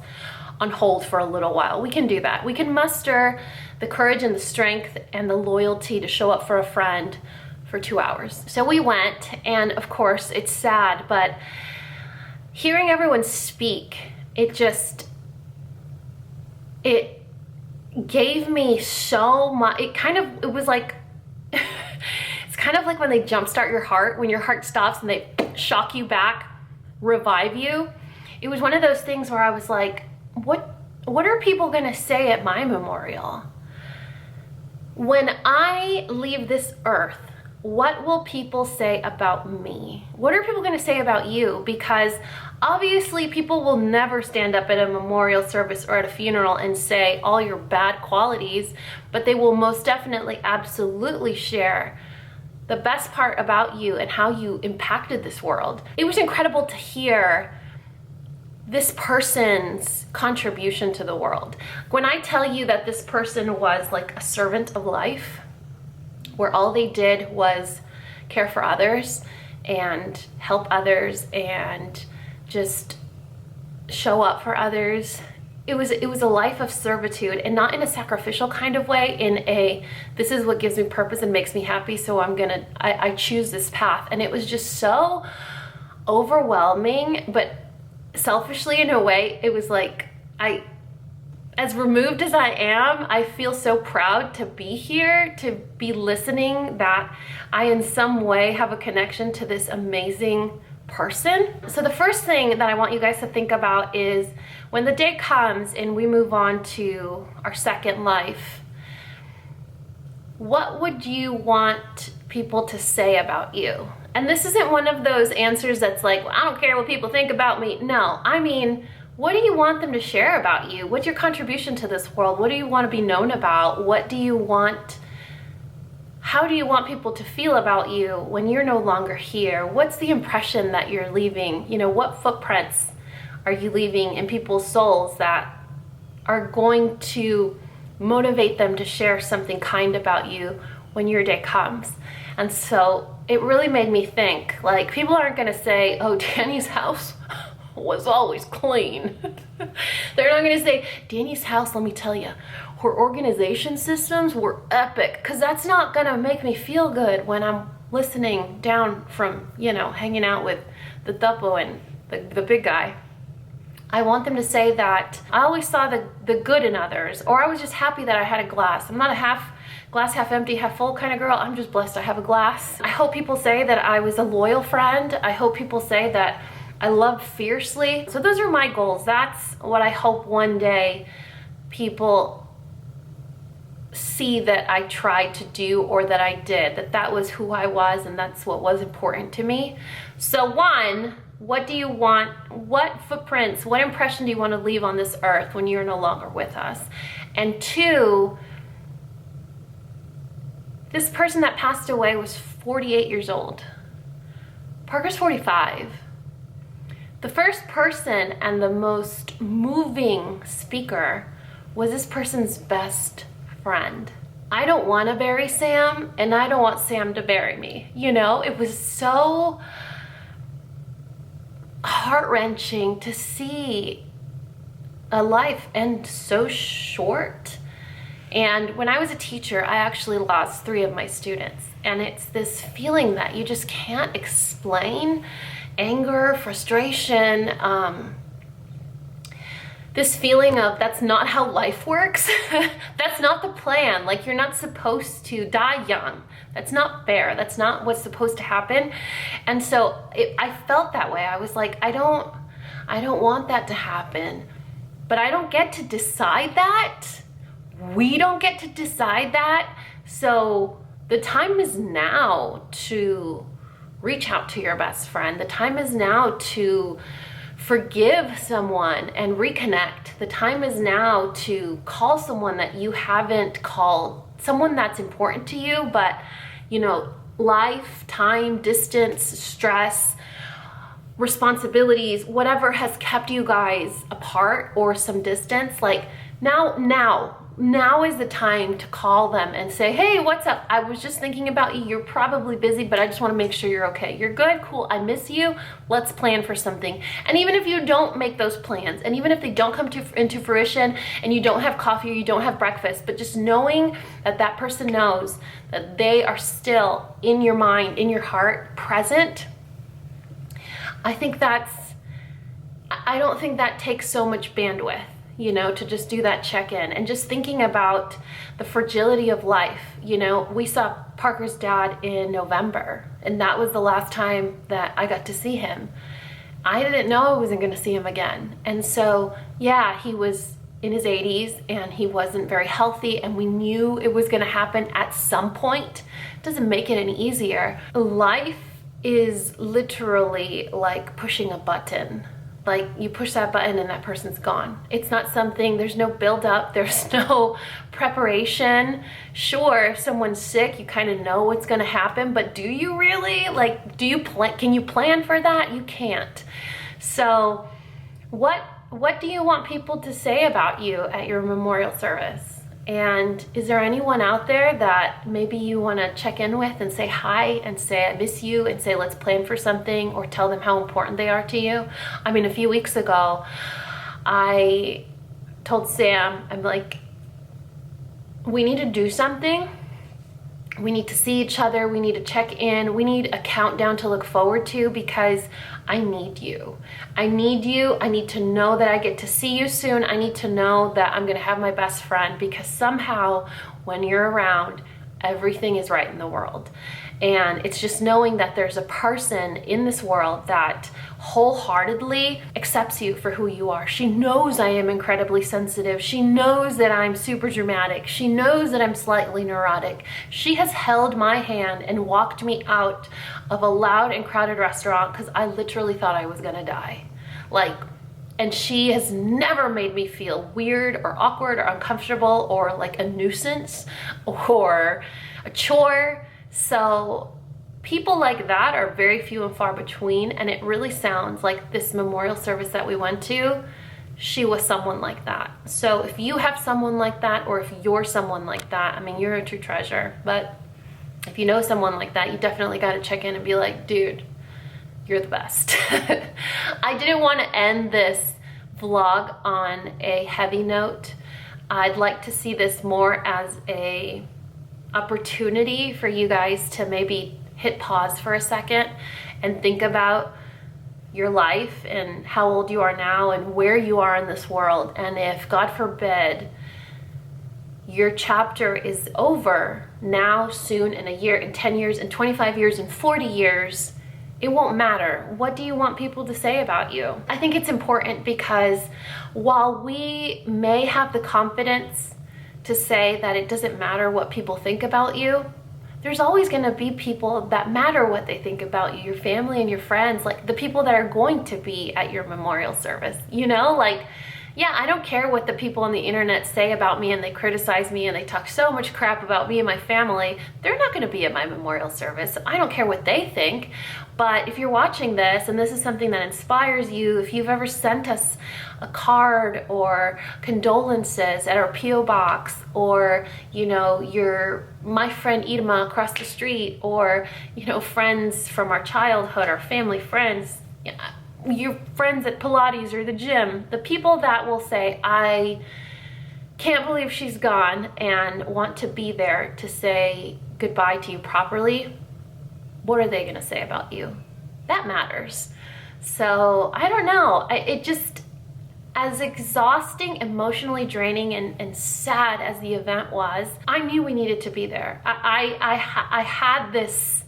on hold for a little while? We can do that. We can muster the courage and the strength and the loyalty to show up for a friend for 2 hours. So we went, and of course it's sad, but hearing everyone speak, it gave me so much. It was like, it's kind of like when they jumpstart your heart, when your heart stops and they shock you back, revive you. It was one of those things where I was like, what are people gonna say at my memorial? When I leave this earth, what will people say about me? What are people gonna say about you? Because obviously people will never stand up at a memorial service or at a funeral and say all your bad qualities, but they will most definitely, absolutely share the best part about you and how you impacted this world. It was incredible to hear this person's contribution to the world. When I tell you that this person was like a servant of life, where all they did was care for others and help others and just show up for others. It was a life of servitude, and not in a sacrificial kind of way, in a, this is what gives me purpose and makes me happy, so I choose this path. And it was just so overwhelming, but selfishly in a way, it was like, as removed as I am, I feel so proud to be here, to be listening, that I in some way have a connection to this amazing person. So the first thing that I want you guys to think about is when the day comes and we move on to our second life, what would you want people to say about you? And this isn't one of those answers that's like, well, I don't care what people think about me. No, I mean, what do you want them to share about you? What's your contribution to this world? What do you want to be known about? What do you want? How do you want people to feel about you when you're no longer here? What's the impression that you're leaving? You know, what footprints are you leaving in people's souls that are going to motivate them to share something kind about you when your day comes. And so it really made me think, like, people aren't gonna say, oh, Dani's house was always clean. They're not gonna say, Dani's house, let me tell you, her organization systems were epic, because that's not gonna make me feel good when I'm listening down from, you know, hanging out with the Thuppo and the big guy. I want them to say that I always saw the good in others, or I was just happy that I had a glass. I'm not a glass half empty, half full kind of girl. I'm just blessed I have a glass. I hope people say that I was a loyal friend. I hope people say that I loved fiercely. So those are my goals. That's what I hope one day people see that I tried to do, or that I did, that was who I was, and that's what was important to me. So one, what do you want, what footprints, what impression do you want to leave on this earth when you're no longer with us? And two, this person that passed away was 48 years old. Parker's 45. The first person and the most moving speaker was this person's best friend. I don't want to bury Sam, and I don't want Sam to bury me. You know, it was so heart-wrenching to see a life end so short. And when I was a teacher, I actually lost 3 of my students. And it's this feeling that you just can't explain. Anger, frustration, this feeling of that's not how life works. That's not the plan. Like, you're not supposed to die young. That's not fair. That's not what's supposed to happen. And so I felt that way. I was like, I don't want that to happen, but I don't get to decide that. We don't get to decide that. So the time is now to reach out to your best friend. The time is now to forgive someone and reconnect. The time is now to call someone that you haven't called, someone that's important to you, but, you know, life, time, distance, stress, responsibilities, whatever has kept you guys apart or some distance, like now is the time to call them and say, hey, what's up? I was just thinking about you. You're probably busy, but I just want to make sure you're okay. You're good? Cool. I miss you. Let's plan for something. And even if you don't make those plans, and even if they don't come into fruition, and you don't have coffee or you don't have breakfast, but just knowing that that person knows that they are still in your mind, in your heart, present, I don't think that takes so much bandwidth, you know, to just do that check-in. And just thinking about the fragility of life. You know, we saw Parker's dad in November, and that was the last time that I got to see him. I didn't know I wasn't going to see him again. And so, yeah, he was in his 80s and he wasn't very healthy, and we knew it was going to happen at some point. It doesn't make it any easier. Life is literally like pushing a button. Like, you push that button and that person's gone. It's not something, there's no build up, there's no preparation. Sure, if someone's sick, you kind of know what's gonna happen, but do you really? Like, can you plan for that? You can't. So what do you want people to say about you at your memorial service? And is there anyone out there that maybe you want to check in with and say hi and say I miss you and say let's plan for something, or tell them how important they are to you? I mean, a few weeks ago, I told Sam, I'm like, we need to do something. We need to see each other. We need to check in. We need a countdown to look forward to, because I need you. I need you. I need to know that I get to see you soon. I need to know that I'm going to have my best friend, because somehow when you're around, everything is right in the world. And it's just knowing that there's a person in this world that wholeheartedly accepts you for who you are. She knows I am incredibly sensitive. She knows that I'm super dramatic. She knows that I'm slightly neurotic. She has held my hand and walked me out of a loud and crowded restaurant because I literally thought I was gonna die. And she has never made me feel weird or awkward or uncomfortable or like a nuisance or a chore. So people like that are very few and far between, and it really sounds like this memorial service that we went to, she was someone like that. So if you have someone like that, or if you're someone like that, I mean, you're a true treasure. But if you know someone like that, you definitely got to check in and be like, dude, you're the best. I didn't want to end this vlog on a heavy note. I'd like to see this more as a opportunity for you guys to maybe hit pause for a second and think about your life and how old you are now and where you are in this world. And if, God forbid, your chapter is over now, soon, in a year, in 10 years, in 25 years, in 40 years, it won't matter. What do you want people to say about you? I think it's important because while we may have the confidence to say that it doesn't matter what people think about you, there's always going to be people that matter what they think about you, your family and your friends, like the people that are going to be at your memorial service, you know, like, yeah, I don't care what the people on the internet say about me and they criticize me and they talk so much crap about me and my family. They're not going to be at my memorial service. I don't care what they think. But if you're watching this and this is something that inspires you, if you've ever sent us a card or condolences at our P.O. box, or, you know, my friend Idema across the street, or, you know, friends from our childhood, our family friends, your friends at Pilates or the gym, the people that will say, I can't believe she's gone, and want to be there to say goodbye to you properly, what are they going to say about you? That matters. So I don't know. It just, as exhausting, emotionally draining, and sad as the event was, I knew we needed to be there. I had this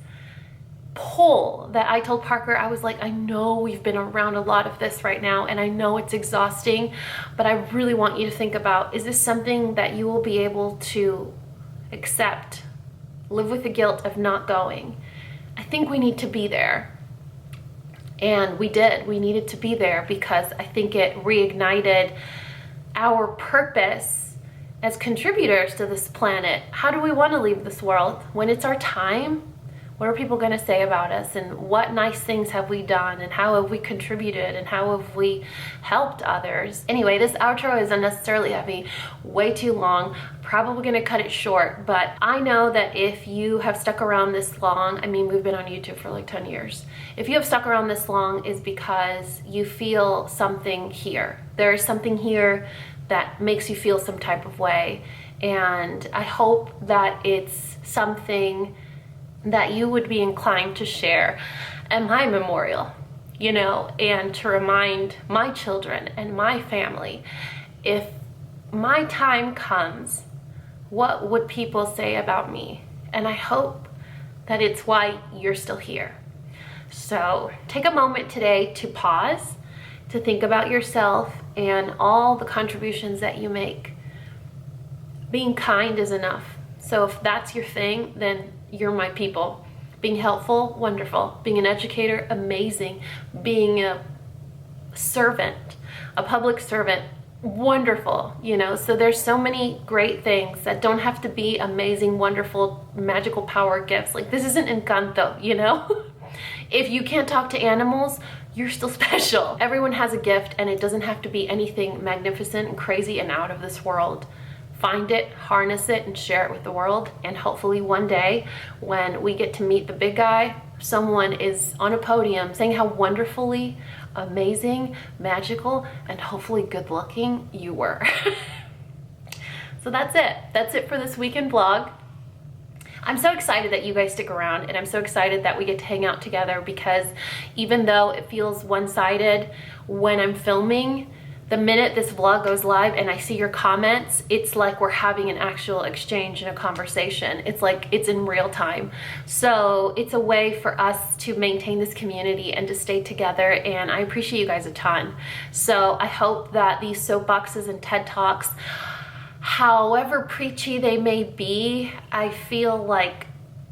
pull that I told Parker. I was like, I know we've been around a lot of this right now, and I know it's exhausting, but I really want you to think about, is this something that you will be able to accept, live with the guilt of not going? I think we need to be there. And we did. We needed to be there because I think it reignited our purpose as contributors to this planet. How do we want to leave this world? When it's our time, what are people going to say about us, and what nice things have we done, and how have we contributed, and how have we helped others? Anyway, this outro is unnecessarily heavy, way too long, probably going to cut it short, but I know that if you have stuck around this long, I mean, we've been on YouTube for like 10 years. If you have stuck around this long, is because you feel something here. There is something here that makes you feel some type of way, and I hope that it's something that you would be inclined to share at my memorial, you know, and to remind my children and my family, if my time comes, what would people say about me? And I hope that it's why you're still here. So take a moment today to pause, to think about yourself and all the contributions that you make. Being kind is enough. So if that's your thing, then you're my people. Being helpful, wonderful. Being an educator, amazing. Being a servant, a public servant, wonderful, you know. So there's so many great things that don't have to be amazing, wonderful, magical power gifts. Like, this isn't Encanto, you know. If you can't talk to animals, you're still special. Everyone has a gift, and it doesn't have to be anything magnificent and crazy and out of this world. Find it, harness it, and share it with the world. And hopefully one day when we get to meet the big guy, someone is on a podium saying how wonderfully amazing, magical, and hopefully good looking you were. So that's it. That's it for this weekend vlog. I'm so excited that you guys stick around, and I'm so excited that we get to hang out together, because even though it feels one-sided when I'm filming, the minute this vlog goes live and I see your comments, it's like we're having an actual exchange and a conversation. It's like it's in real time. So it's a way for us to maintain this community and to stay together, and I appreciate you guys a ton. So I hope that these soapboxes and TED Talks, however preachy they may be, I feel like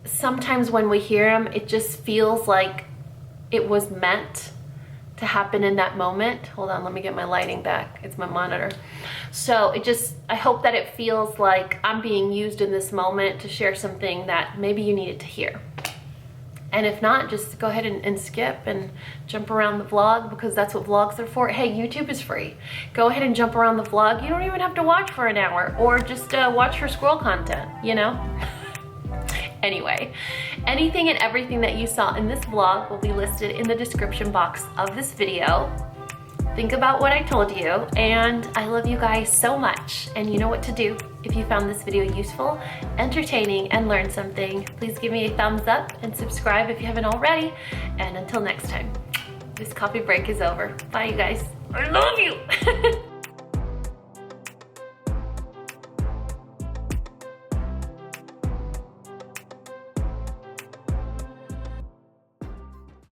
sometimes when we hear them, it just feels like it was meant to happen in that moment. Hold on, let me get my lighting back. It's my monitor. So I hope that it feels like I'm being used in this moment to share something that maybe you needed to hear. And if not, just go ahead and skip and jump around the vlog, because that's what vlogs are for. Hey, YouTube is free. Go ahead and jump around the vlog. You don't even have to watch for an hour, or just watch for squirrel content, you know? Anyway, anything and everything that you saw in this vlog will be listed in the description box of this video. Think about what I told you, and I love you guys so much. And you know what to do. If you found this video useful, entertaining, and learned something, please give me a thumbs up and subscribe if you haven't already. And until next time, this coffee break is over. Bye, you guys. I love you.